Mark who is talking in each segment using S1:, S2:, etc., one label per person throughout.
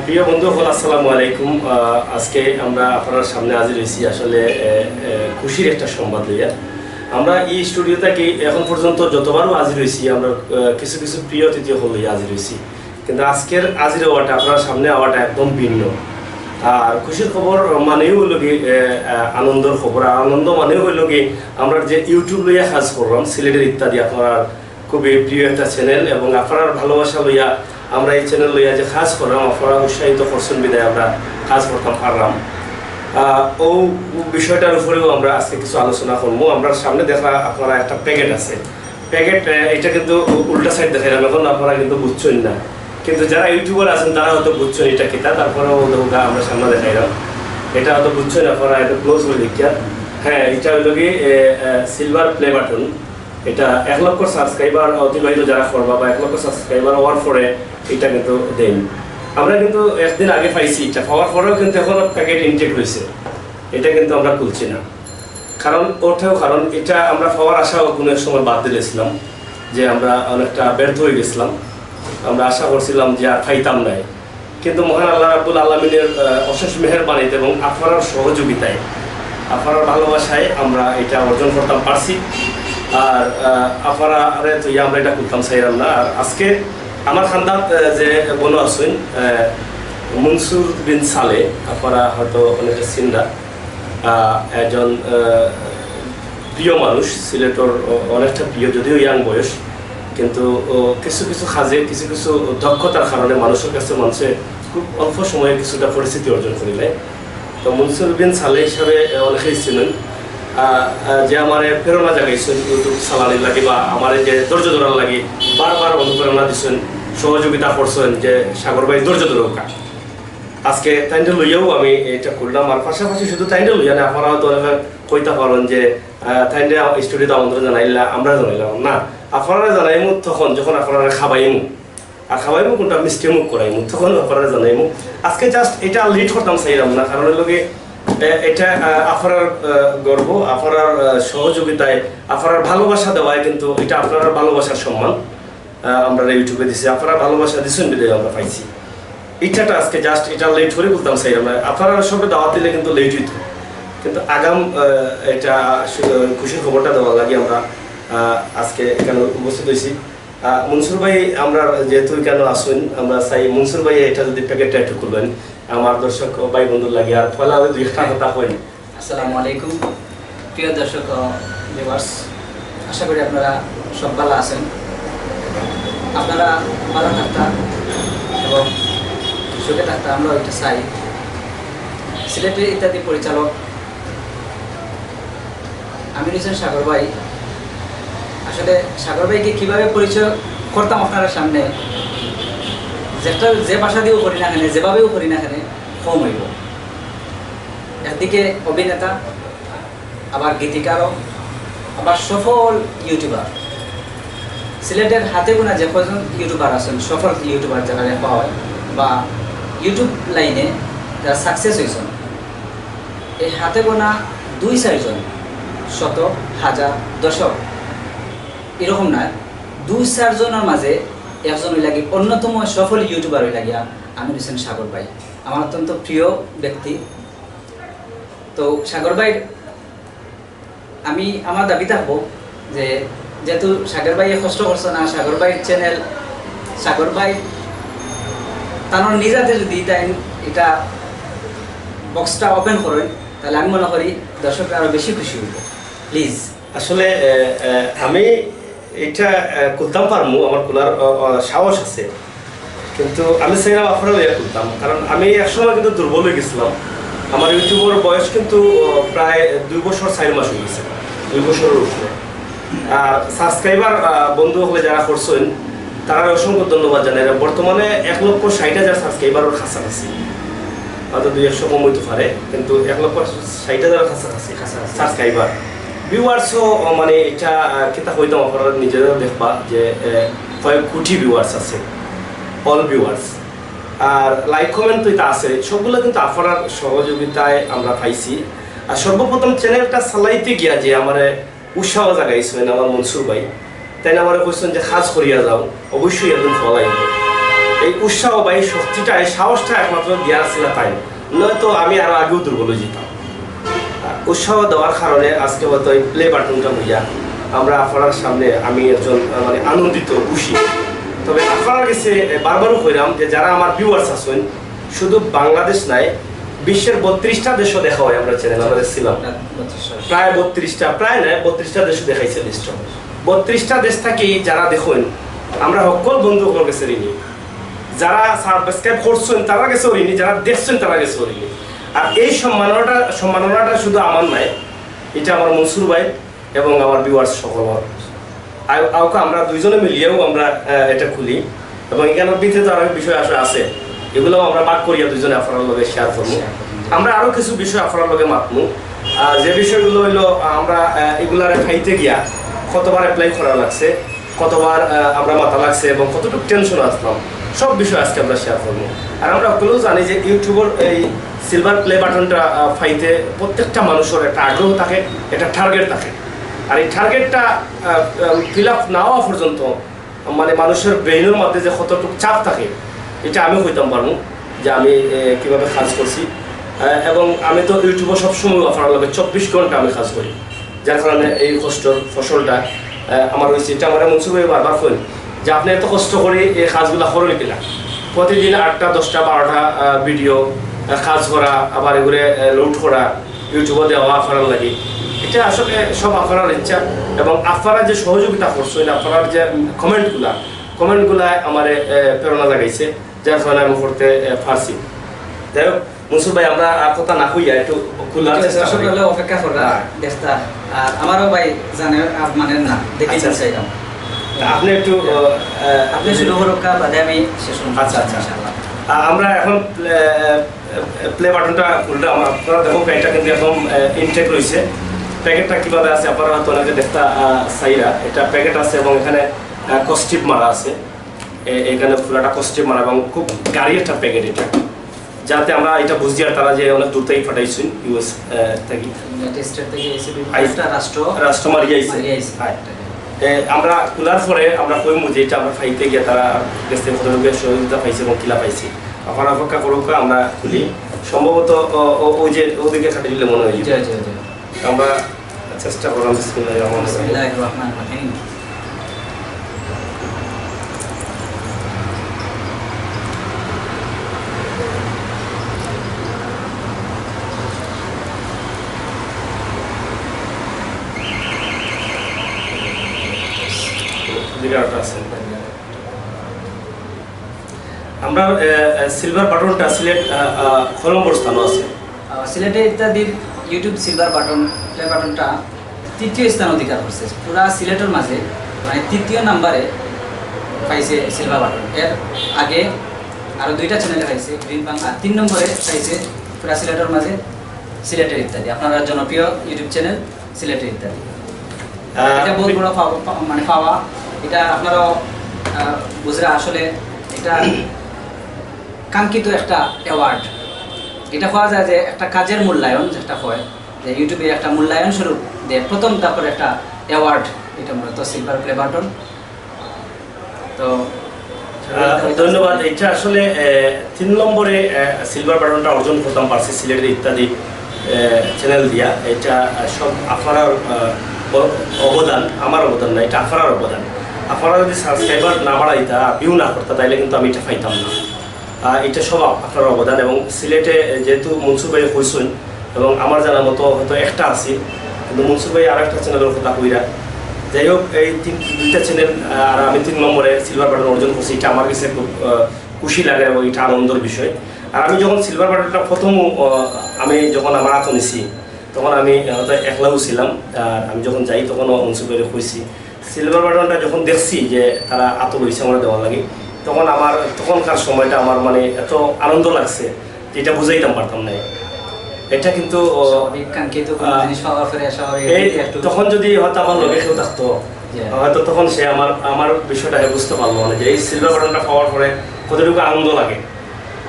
S1: প্রিয় বন্ধু আসসালামু আলাইকুম। আজকে আমরা আপনার সামনে হাজির হয়েছি আসলে খুশির একটা সংবাদ লইয়া। আমরা এই স্টুডিও থেকে এখন পর্যন্ত যতবারও হাজির হয়েছি আমরা কিছু কিছু প্রিয় অতিথি লইয়া হাজির হয়েছি, কিন্তু আজকের হাজির হওয়াটা আপনার সামনে হওয়াটা একদম ভিন্ন। আর খুশির খবর মানেও হইল কি আনন্দের খবর, আর আনন্দ মানেও হইল কি আমরা যে ইউটিউব লইয়া কাজ করলাম সিলেটের ইত্যাদি আপনার খুবই প্রিয় একটা চ্যানেল, এবং আপনার ভালোবাসা লইয়া আমরা এই চ্যানেল লইয়া যে কাজ করলাম আপনারা উৎসাহিত করছেন বিদায় আমরা কাজ করতাম পারলাম। ও বিষয়টার উপরেও আমরা আজকে কিছু আলোচনা করবো। আমরা সামনে দেখা আপনারা একটা প্যাকেট আছে, প্যাকেট এটা কিন্তু উল্টা সাইড দেখাইলাম, এখন আপনারা কিন্তু বুঝছেন না, কিন্তু যারা ইউটিউবার আছেন তারা হয়তো বুঝছেন এটা কিতা। তারপরেও আমরা সামনে দেখাইলাম, এটা হয়তো বুঝছেন আপনারা, এটা ক্লোজ করে দেখিয়া। হ্যাঁ, এটা হইল কি সিলভার প্লে বাটন। এটা 1 লক্ষ সাবস্ক্রাইবার অতিবাহিত যারা করবা বা 1 লক্ষ সাবস্ক্রাইবার হওয়ার পরে এটা কিন্তু দেন। আমরা কিন্তু একদিন আগে পাইছি, এটা পাওয়ার পরেও কিন্তু এখন প্যাকেট ইনটেক হয়েছে, এটা কিন্তু আমরা খুলছি না। কারণ এটা আমরা পাওয়ার আশাও কোনো এক সময় বাদ দিয়েছিলাম, যে আমরা অনেকটা ব্যর্থ হয়ে গেছিলাম। আমরা আশা করছিলাম যে আর খাইতাম নাই, কিন্তু মহান আল্লাহ রাব্বুল আলামিনের অশেষ মেহেরবানিতে এবং আপনার সহযোগিতায় আপনার ভালোবাসায় আমরা এটা অর্জন করতাম পারছি। আর আপনারা তো আমরা এটা করতাম চাইলাম না। আর আজকে আমার খান্দাত যে বোন আছেন মনসুর বিন সালে, আপনারা হয়তো অনেকটা চিন্তা, একজন প্রিয় মানুষ, সিলেটর অনেকটা প্রিয়, যদিও ইয়াং বয়স, কিন্তু কিছু কিছু কাজে কিছু কিছু দক্ষতার কারণে মানুষের কাছে মানুষে খুব অল্প সময়ে কিছুটা পরিস্থিতি অর্জন করিলে। তো মনসুর বিন সালে হিসাবে অনেকেই ছিলেন যে আমার প্রেরণা জাগাইছেন ইউটিউব চালানির লাগে, বা আমার যে ধৈর্য ধরার লাগে বারবার অনুপ্রেরণা দিচ্ছেন, সহযোগিতা করছেন যে সাগর ভাই ধৈর্য ধরোকা। আজকে তাইন্ডে লইয়াও আমি এটা করলাম। আর পাশাপাশি শুধু তাইন্ডে লইয়া না, আপনারা হয়তো অনেকে কইতে পারেন যে তাইন্ডে স্টুডিওতে আমন্ত্রণ জানাইলা, আমরা জানাইলাম না। আপনারা জানাইমু তখন যখন আপনারা খাবাইমু, আর খাবাইমু কোনটা মিষ্টি মুখ করাইমু, তখন আপনারা জানাইমু। আজকে জাস্ট এটা লেট করতাম চাইলাম না, কারণ লোকে এটা আপনার গর্ব, আপনার সহযোগিতায়, আপনার ভালোবাসা দেওয়ায়, কিন্তু এটা আপনার ভালোবাসার সম্মান আমরা ইউটিউবে দিছি। আপনারা ভালোবাসা দিচ্ছেন বিদায় আমরা পাইছি। ইচ্ছাটা আজকে জাস্ট এটা লেট করে বলতাম চাইলাম না। আপনারা সঙ্গে দাওয়াত দিলে কিন্তু লেট হইত, কিন্তু আগাম এটা খুশির খবরটা দেওয়ার লাগে আমরা আজকে এখানে উপস্থিত হয়েছি। মনসুর ভাই, আমরা যেহেতু কেন আসুন, আমরা চাই মনসুর ভাই এটা যদি প্যাকেটটা একটু খুলবেন আমার দর্শক ভাই বন্ধুর লাগে। আর ফলে আমি 2 কথা কই।
S2: আসসালামু আলাইকুম প্রিয় দর্শক ভিউয়ার্স, আশা করি আপনারা সব ভালো আছেন। আপনারা ভালো থাকতাম এবং সুখে থাকতাম, আমরা এটা চাই। সিলেটের ইত্যাদি পরিচালক আমির হোসেন সাগর ভাই, আসলে সাগর ভাইকে কীভাবে পরিচয় করতাম আপনার সামনে, যে ভাষা দিয়েও করি না কেন, যেভাবেও করি না কেন কম হইব। একদিকে অভিনেতা, আবার গীতিকারও, আবার সফল ইউটিউবার। সিলেটের হাতে গোনা যে কজন ইউটিউবার আছেন, সফল ইউটিউবার যারা লেখা হয় বা ইউটিউব লাইনে যারা সাকসেস হয়েছেন, এই হাতে গোনা 2-4 জন, শত হাজার দশক এরকম না, 2-4 জনের মাঝে একজন হয়ে লাগে অন্যতম সফল ইউটিউবার হয়ে লাগিয়া আমির হোসেন সাগর ভাই, আমার অত্যন্ত প্রিয় ব্যক্তি। তো সাগর ভাই আমি আমার দাবি থাকবো যে যেহেতু সাগর ভাই কষ্ট করছে না, সাগর ভাইয়ের চ্যানেল, সাগর ভাই তার নিজেদের যদি তাই এটা বক্সটা ওপেন করেন, তাহলে আমি মনে করি দর্শকরা আরও বেশি খুশি হইব। প্লিজ।
S1: আসলে আমি এটা করতাম পারমু, আমার খোলার সাহস আছে, কিন্তু আমি চাইলাম আপনারাও ইয়ে করতাম, কারণ আমি একসময় কিন্তু দুর্বল হয়ে গেছিলাম। আমার ইউটিউবের বয়স কিন্তু প্রায় 2 বছর 4 মাস হয়ে গেছে, 2 বছরের উপরে। আর সাবস্ক্রাইবার বন্ধু হলে যারা করছেন তারা অসংখ্য ধন্যবাদ জানাই। বর্তমানে 1,60,000 সাবস্ক্রাইবারের কাছাকাছি, হয়তো 2-100 কম হইতে পারে, কিন্তু 1,60,000 কাছাকাছি সাবস্ক্রাইবার। ভিউয়ার্সও মানে এটা কিতা হইতাম আপনারা নিজেরা দেখবা যে কয়েক কোটি ভিউয়ার্স আছে, অল ভিউয়ার্স। আর লাইক কমেন্ট তো এটা আছে, সবগুলো কিন্তু আপনার সহযোগিতায় আমরা পাইছি। আর সর্বপ্রথম চ্যানেলটা চালাইতে গিয়া যে আমার উৎসাহ জাগাইছেন আমার মনসুর ভাই, তাই না আমার কোয়েশ্চেন যে কাজ করিয়া যাও, অবশ্যই একদিন ফল আইব। এই উৎসাহ বা এই শক্তিটা এই সাহসটা একমাত্র দিয়া ছিল তাই, নয়তো আমি আরো আগেও দুর্বল হয়ে যেতাম। উৎসাহ দেওয়ার কারণে আজকে হয়তো এই প্লে বাটনটা হইয়া আমরা আপনার সামনে আমি একজন মানে আনন্দিত খুশি। তবে আপনার কাছে বারবারও কইলাম যে যারা আমার ভিউয়ার্স আছেন শুধু বাংলাদেশ নাই, বিশ্বের 32টা দেশও দেখা হয় আমরা চ্যানেল আমাদের ছিলাম, প্রায় 32টা, প্রায় নয় 32টা দেশও দেখাইছে লিস্ট। 32টা দেশ থেকে যারা দেখুন আমরা সকল বন্ধু সকল গেছে ঋণী, যারা সাবস্ক্রাইব করছেন তারা গেছে ঋণী, যারা দেখছেন তারা গেছে ঋণী। আর এই সম্মাননাটা শুধু আমার নাই, এটা আমার মনসুর ভাই এবং আমার ভিউয়ার্স সকল আউকা আমরা দুইজনে মিলিয়েও আমরা এটা খুলি এবং এখানের ভিতরে আরো বিষয় আছে, এগুলো আমরা ভাগ করিয়া দুইজনে আপনার লগে শেয়ার করবো। আমরা আরো কিছু বিষয় আপনার লগে মাতমু, যে বিষয়গুলো হইলো আমরা এগুলার খাইতে গিয়া কতবার অ্যাপ্লাই করা লাগছে, কতবার আমরা মাথা লাগছে এবং কতটুকু টেনশন আসলাম, সব বিষয় আজকে আমরা শেয়ার করবো। আর আমরা সকলেও জানি যে ইউটিউবের এই সিলভার প্লে বাটনটা পাইতে প্রত্যেকটা মানুষের একটা আগ্রহ থাকে, একটা টার্গেট থাকে। আর এই টার্গেটটা ফিল আপ না হওয়া পর্যন্ত মানে মানুষের ব্রেইনের মধ্যে যে কতটুকু চাপ থাকে এটা আমি হইতাম পারবো যে আমি কীভাবে কাজ করছি। এবং আমি তো ইউটিউবে সবসময় আপনার লগে 24 ঘন্টা আমি কাজ করি, যার কারণে এই কষ্টর ফসলটা আমার হয়েছে। এটা আমার মনসুর ভাই বারবার করি যে আপনি এত কষ্ট করে এই কাজগুলো করেন কিনা, প্রতিদিন 8টা 10টা 12টা ভিডিও কাজ করা, আবার এগুলো লোড করা, ইউটিউবে দেওয়া আপনার লাগে, এটা আসলে সব আপনার ইচ্ছা এবং আপনারা যে সহযোগিতা করছেন, আপনার যে কমেন্টগুলা আমার প্রেরণা জাগাইছে, যার কারণে আমি করতে পারছি। যাই হোক মনসুর ভাই, আমরা কথা না হইয়া একটু খোলার চেষ্টা করি,
S2: অপেক্ষা করা দেখতা। আর আমারও ভাই জানে মানে না দেখি চাইলাম
S1: আপনি একটু
S2: আপনি শুরু করুকা বাদে আমি শেষ করব।
S1: আচ্ছা আচ্ছা, আমরা এখন প্লে বাটনটা খুললাম। আপনারা দেখো প্যাকেটটা কিন্তু একদম ইনটেক রয়েছে। প্যাকেটটা কিভাবে আছে আপনারা হয়তো অনেকে দেখতে চাইরা, এটা প্যাকেট আছে এবং এখানে কস্টিপ মারা আছে, এখানে পুরাটা কস্টিপ মারা এবং খুব গাড়ি একটা প্যাকেট এটা, যাতে আমরা এটা বুঝি আর তারা যে অনেক দূর থেকে ফাটাইছি ইউএস থেকে রাষ্ট্র মারিয়াইছে। আমরা খোলার পরে আমরা কইমু যে এটা আমরা খাইতে গিয়ে তারা গেছে কতটুকু সহযোগিতা পাইছে এবং কিলা পাইছি। আপনারা অপেক্ষা করুক, আমরা খুলি। সম্ভবত ওই যে ওদিকে খাটি দিলে মনে হয় আমরা চেষ্টা করলাম। বিসমিল্লাহির রহমানির রহিম। আমরা সিলভার বাটনটা সিলেট কয় নম্বর স্থানে আছে?
S2: সিলেটে ইত্যাদির ইউটিউব সিলভার বাটন প্লে বাটনটা 3য় স্থান অধিকার করছে পুরা সিলেটের মাঝে, মানে 3য় নাম্বারে পাইছে সিলভার বাটন। এর আগে আরও 2টা চ্যানেলে পাইছে গ্রিন বাংলা, 3 নম্বরে পাইছে পুরা সিলেটের মাঝে সিলেটের ইত্যাদি, আপনারা জনপ্রিয় ইউটিউব চ্যানেল সিলেটের ইত্যাদি। এটা বহুত বড় মানে পাওয়া, এটা আপনারাও বুঝরা আসলে এটা কাঙ্ক্ষিত একটা অ্যাওয়ার্ড। এটা হওয়া যায় যে একটা কাজের মূল্যায়ন, যেটা হয় যে ইউটিউবে একটা মূল্যায়ন স্বরূপ দেয় প্রথম, তারপর একটা অ্যাওয়ার্ড, এটা মূলত সিলভার প্লে বাটন। তো
S1: ধন্যবাদ। এটা আসলে 3 নম্বরে সিলভার বাটনটা অর্জন করতাম পারছি সিলেটের ইত্যাদি চ্যানেল দিয়া। এটা সব আপনার অবদান, আমার অবদান না, এটা আপনার অবদান। আপনারা যদি সাবস্ক্রাইবার না বাড়াইতা, ভিউ না করতা, তাইলে কিন্তু আমি এটা পাইতাম না। এটা সব আপনার অবদান। এবং সিলেটে যেহেতু মনসুর ভাই হয়েছেন এবং আমার জানার মতো হয়তো একটা আছে, কিন্তু মনসুর ভাই আর একটা চ্যানেলের কথা কইরা, যাই হোক এই 2টা চ্যানেল আর আমি 3 নম্বরে সিলভার বাটন অর্জন করছি, এটা আমার কাছে খুব খুশি লাগে এবং এটা আনন্দের বিষয়। আর আমি যখন সিলভার বাটনটা প্রথম আমি যখন আমার হাতে নিছি, তখন আমি হয়তো একলাও ছিলাম। আর আমি যখন যাই তখনও মনসুর ভাইরে কইছি, সিলভার বাটনটা যখন দেখছি যে তারা আতর হয়েছে আমরা দেওয়া লাগে, তখন আমার তখনকার সময়টা আমার মানে এত আনন্দ লাগছে যেটা বুঝাইতাম পারতাম না। এটা কিন্তু তখন যদি হয়তো আমার লগে কেউ থাকতো, হয়তো তখন সে আমার বিষয়টা বুঝতে পারলো না যে এই সিলভার বাটনটা পাওয়ার পরে কতটুকু আনন্দ লাগে।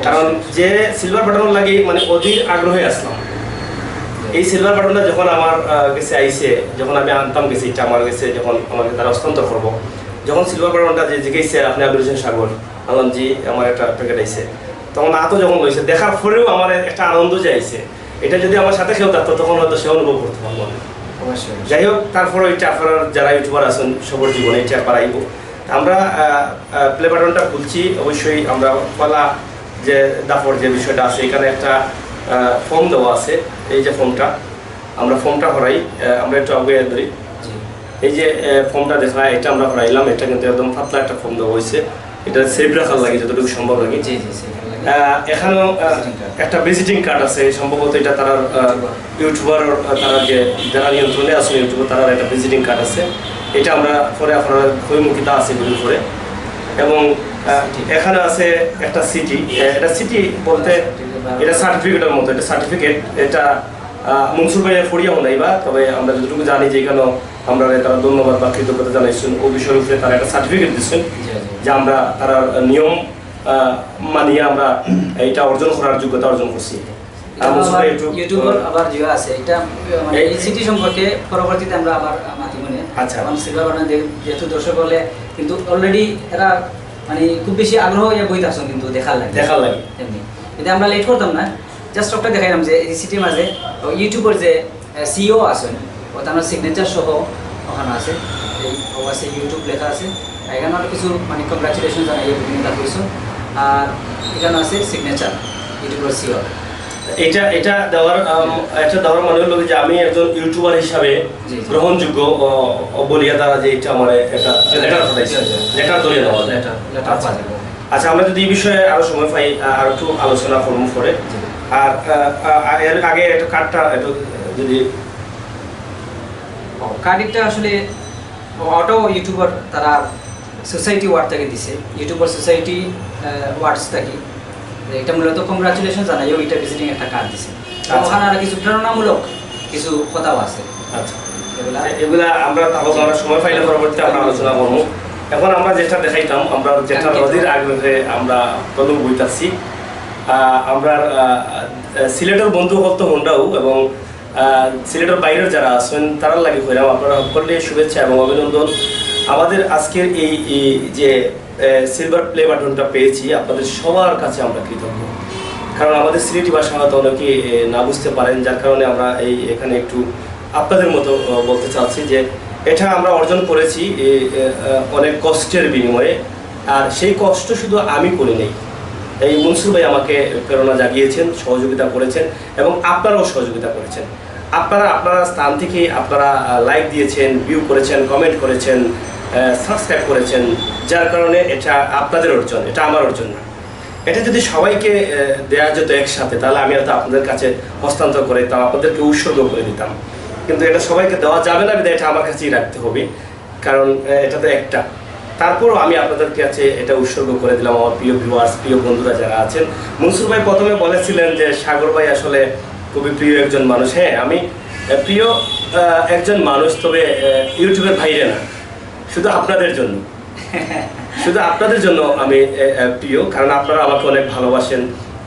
S1: কারণ যে সিলভার বাটন লাগে মানে অধীর আগ্রহে আসলাম। এই সিলভার বাটনটা যখন আমার কাছে আইসে, যখন আমি আনতাম গেছি, এটা আমার কাছে যখন আমাকে তারা হস্তান্তর করবো, যখন সিলভার বাটনটা যে জিজ্ঞেসে আপনি আবির হোসেন সাগর, আলম জি আমার একটা প্যাকেট আইছে, তখন আতো যখন লইছে দেখার পরেও আমার একটা আনন্দ যে আইছে, এটা যদি আমার সাথে কেউ থাকতো তখন হয়তো সে অনুভব করতে পারবো না।
S2: অবশ্যই।
S1: যাই হোক, তারপরে ওইটা আপনার যারা ইউটিউবার আছেন সবার জীবনে এটা বাড়াইব। আমরা প্লে বাটনটা খুলছি, অবশ্যই আমরা পয়লা যে দাফর যে বিষয়টা আছে এখানে একটা ফর্ম দেওয়া আছে, এই যে ফর্মটা আমরা ফর্মটা ভরাই, আমরা একটু আগে ধরি, এই যে ফর্মটা দেখা এটা আমরা ভরাইলাম, এটা কিন্তু একদম পাতলা একটা ফর্ম দেওয়া হয়েছে, এটা সেভ রাখার লাগে যতটুকু সম্ভব লাগে। এখানেও একটা ভিজিটিং কার্ড আছে, সম্ভবত এটা তারা ইউটিউবার তারা যে যারা নিয়ন্ত্রণে আছে ইউটিউবার তারা একটা ভিজিটিং কার্ড আছে, এটা আমরা পরে আপনার বইমুখিতা আছে এগুলো করে। এবং এখানে আছে একটা সিটি, এটা সিটি বলতে এটা সার্টিফিকেটের মতো, এটা সার্টিফিকেট, এটা মনসুর ভাইয়ের ফড়িয়াও নাই বা, তবে আমরা যতটুকু জানি যে এখানে আমরা তারা ধন্যবাদ বা কৃতজ্ঞতা জানাইছেন ও বিষয়ের উপরে তারা একটা সার্টিফিকেট দিচ্ছেন যে আমরা তারা নিয়ম মানিয়ে আমরা এইটা অর্জন করার যোগ্যতা অর্জন করছি।
S2: ইউটিউবার আবার যে আছে এটা মানে এই সিটি সম্পর্কে পরবর্তীতে আমরা আবার মাতিমনে
S1: আচ্ছা
S2: সিলভার বাটন যেহেতু দর্শক বলে কিন্তু অলরেডি এরা মানে খুব বেশি আগ্রহ ইয়া বইতে আসুন কিন্তু দেখার লাগে এমনি এটা আমরা লেট করতাম না, জাস্ট একটা দেখাইলাম যে এই সিটির মাঝে ইউটিউবের যে সিইও আছেন ওটা আমার সিগনেচার সহ ওখানে আছে, এই আছে ইউটিউব লেখা আছে, এখানে অনেক কিছু মানে কংগ্রাচুলেশন জানাই বিভিন্ন কিছু, আর এখানে আছে সিগনেচার ইউটিউবের সিইও।
S1: এটা দেওয়ার মানে হলো যে আমি একজন ইউটিউবার হিসাবে গ্রহণযোগ্য বলিয়া তারা যে এটা আমার একটা লেটার ধরে দেওয়া যায়। আচ্ছা, আমরা যদি এই বিষয়ে আরো সময় পাই আর একটু আলোচনা করবো পরে। আর এর আগে একটু কার্ডটা একটু যদি
S2: কার্ডটা আসলে অটো ইউটিউবার তারা সোসাইটি ওয়ার্ড থেকে দিছে, ইউটিউবার সোসাইটি ওয়ার্ডস থেকে এটা মূলত কংগ্রাচুলেশন জানাই ওইটা ভিজিটিং একটা কার্ড দিছে, ওখানে আর কিছু প্রেরণামূলক কিছু কথাও আছে।
S1: আচ্ছা, এগুলা আমরা তাহলে আমরা সময় পাইলে পরবর্তীতে আমরা আলোচনা করবো। এখন আমরা যেটা দেখাইতাম, আমরা যেটা নদীর আগ্রহে আমরা প্রথম বইতাছি, আমরা সিলেটের বন্ধু হতো হোন্ডাও এবং সিলেটের বাইরের যারা আছেন তারা লাগে হইলাম আপনারা সকলে শুভেচ্ছা এবং অভিনন্দন। আমাদের আজকের এই যে সিলভার প্লে বাটনটা পেয়েছি আপনাদের সবার কাছে আমরা কৃতজ্ঞ, কারণ আমাদের সিলেটি ভাষা হয়তো অনেকে না বুঝতে পারেন, যার কারণে আমরা এখানে একটু আপনাদের মতো বলতে চাচ্ছি যে এটা আমরা অর্জন করেছি অনেক কষ্টের বিনিময়ে, আর সেই কষ্ট শুধু আমি করি নাই, এই মনসুর ভাই আমাকে প্রেরণা জাগিয়েছেন, সহযোগিতা করেছেন এবং আপনারাও সহযোগিতা করেছেন। আপনারা স্থান থেকে আপনারা লাইক দিয়েছেন, ভিউ করেছেন, কমেন্ট করেছেন, সাবস্ক্রাইব করেছেন, যার কারণে এটা আপনাদের অর্জন, এটা আমার অর্জন না। এটা যদি সবাইকে দেওয়া যেত একসাথে তাহলে আমি হয়তো আপনাদের কাছে হস্তান্তর করে দিতাম, আপনাদেরকে উৎসর্গ করে দিতাম, কিন্তু এটা সবাইকে দেওয়া যাবে না, বিধায় এটা আমার কাছেই রাখতে হবে, কারণ এটা তো একটা। তারপরও আমি আপনাদের কাছে এটা উৎসর্গ করে দিলাম আমার প্রিয় ভিউয়ার্স, প্রিয় বন্ধুরা যারা আছেন। মনসুর ভাই প্রথমে বলেছিলেন যে সাগর ভাই আসলে খুবই প্রিয় একজন মানুষ। হ্যাঁ, আমি প্রিয় একজন মানুষ, তবে ইউটিউবের বাইরে না, শুধু আপনাদের জন্য, শুধু আপনাদের জন্য আমি প্রিয়, কারণ আপনারা আমাকে অনেক ভালোবাসেন,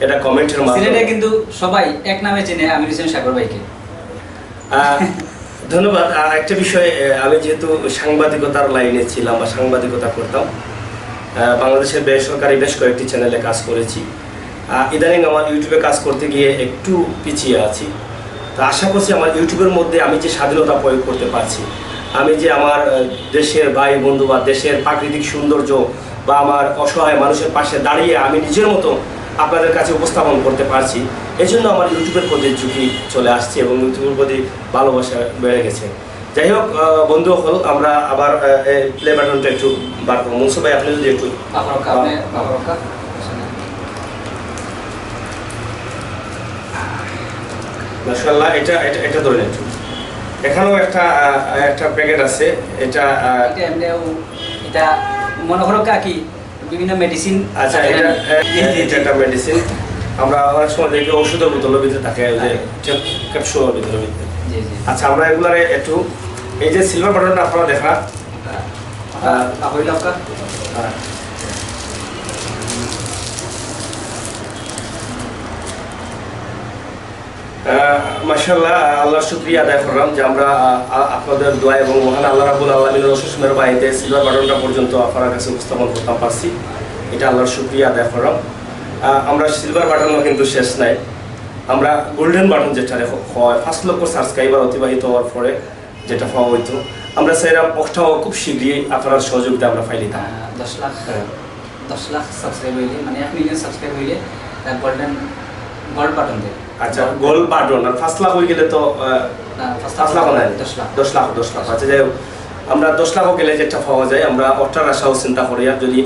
S1: এটা কমেন্টের মাধ্যমে।
S2: কিন্তু সবাই এক নামে চেনে আমির হোসেন সাগর ভাইকে।
S1: ধন্যবাদ। আর একটা বিষয়, আমি যেহেতু সাংবাদিকতার লাইনে ছিলাম বা সাংবাদিকতা করতাম, বাংলাদেশের বেসরকারি বেশ কয়েকটি চ্যানেলে কাজ করেছি, ইদানিং আমার ইউটিউবে কাজ করতে গিয়ে একটু পিছিয়ে আছি। তা আশা করছি আমার ইউটিউবের মধ্যে আমি যে স্বাধীনতা প্রয়োগ করতে পারছি, আমি যে আমার দেশের ভাই বন্ধু বা দেশের প্রাকৃতিক সৌন্দর্য বা আমার অসহায় মানুষের পাশে দাঁড়িয়ে আমি নিজের মতো আপনাদের কাছে উপস্থাপন করতে পারছি, এই জন্য আমার ইউটিউবের প্রতি ঝুঁকি চলে আসছে এবং ইউটিউবের প্রতি ভালোবাসা বেড়ে গেছে। যাই হোক বন্ধু হল, আমরা আবার প্লে বাটনটা একটু বার করবো। মনসুর ভাই আপনি যদি একটু মাশাআল্লাহ, এটা ধরে নেন। এখানেও একটা প্যাকেট আছে, এটা
S2: মনে করো কি বিভিন্ন মেডিসিন।
S1: আচ্ছা, এটা একটা মেডিসিন, আমরা অনেক সময় দেখি ওষুধের বোতলের ভিতরে থাকে, যে ক্যাপসুলের ভিতরে। আচ্ছা, আমরা এগুলার একটু এই যে সিলভার বাটনটা আপনারা দেখা মাশাআল্লাহ, আল্লাহর শুকরিয়া আদায় করলাম যে আমরা আপনাদের দোয়া এবং মহান আল্লাহ রাব্বুল আলামিনের অশেষ মেহেরবানিতে সিলভার বাটনটা পর্যন্ত আপনার কাছে উপস্থাপন করতে পারছি। এটা আল্লাহর শুকরিয়া আদায় করলাম। আমরা সিলভার বাটনও কিন্তু শেষ নাই, আমরা গোল্ডেন বাটন যেটা হয় 5 লক্ষ সাবস্ক্রাইবার অতিবাহিত হওয়ার পরে যেটা পাওয়া হইতো, আমরা সেরকম ওটাও খুব শীঘ্রই আপনার সহযোগিতা আমরা পাইলিতাম।
S2: 10 লাখ সাবস্ক্রাইব হইলে মানে 1 মিলিয়ন সাবস্ক্রাইব হইলে গোল্ড বাটন দেয়।
S1: আচ্ছা, গোল্ড বাটন আর 5 লাখ হয়ে গেলে তো 5 লাখ নাই, 10 লাখ। আচ্ছা, যাই হোক, আমরা 10 লাখও গেলে যেটা পাওয়া যায় আমরা ওটার আশাও চিন্তা করি, আর যদি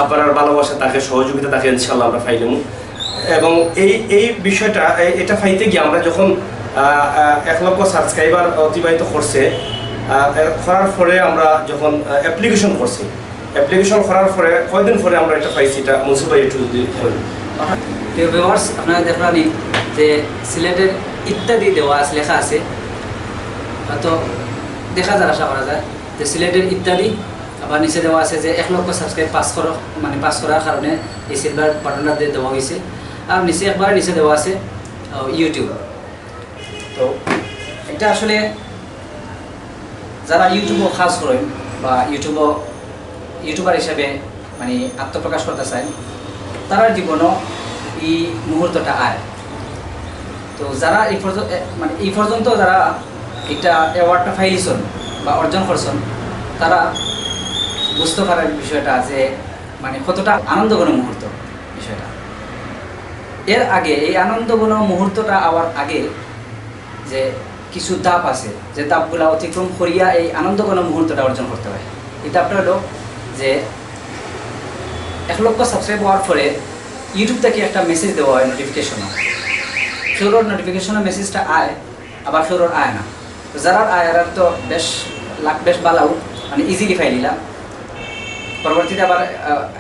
S1: আপনার ভালোবাসা তাকে সহযোগিতা তাকে ইনশাল্লাহ আমরা পাইলাম। এবং এই বিষয়টা এটা পাইতে গিয়ে আমরা যখন 1 লক্ষ সাবস্ক্রাইবার অতিবাহিত করছে, করার পরে আমরা যখন অ্যাপ্লিকেশন করছি, অ্যাপ্লিকেশন করার পরে কয়দিন পরে আমরা এটা পাইছি, এটা মুন্সিফ ভাই একটু যদি
S2: ভিউয়ার্স আপনারা দেখলেন যে সিলেটের ইত্যাদি দেওয়া আছে, লেখা আছে, তো দেখা যায়, আশা করা যায় যে সিলেটের ইত্যাদি, আবার নিচে দেওয়া আছে যে 1 লক্ষ সাবস্ক্রাইব পাস করার কারণে এই সিলভার বাটনটা দেওয়া হয়েছে। আর নিচে একবার নিচে দেওয়া আছে ইউটিউব। তো এটা আসলে যারা ইউটিউবও কাজ করেন বা ইউটিউবার হিসাবে মানে আত্মপ্রকাশ করতে চান, তারা জীবনও এই মুহূর্তটা আয়। তো যারা এই পর্যন্ত যারা এটা অ্যাওয়ার্ডটা পাইছেন বা অর্জন করছেন, তারা বুঝতে পারার বিষয়টা যে মানে কতটা আনন্দঘন মুহূর্ত বিষয়টা। এর আগে এই আনন্দঘন মুহূর্তটা আবার আগে যে কিছু ধাপ আছে, যে ধাপগুলো অতিক্রম করিয়া এই আনন্দঘন মুহূর্তটা অর্জন করতে হয়। এই ধাপটা হলো যে 1 লক্ষ সাবস্ক্রাইব হওয়ার পরে ইউটিউব থেকে একটা মেসেজ দেওয়া হয়, নোটিফিকেশনও। ফ্লোর নোটিফিকেশনের মেসেজটা আয়, আবার ফ্লোর আয় না। তো যারা আয় আর তো বেশ বালাও মানে ইজিলি ফাইল নিলাম, পরবর্তীতে আবার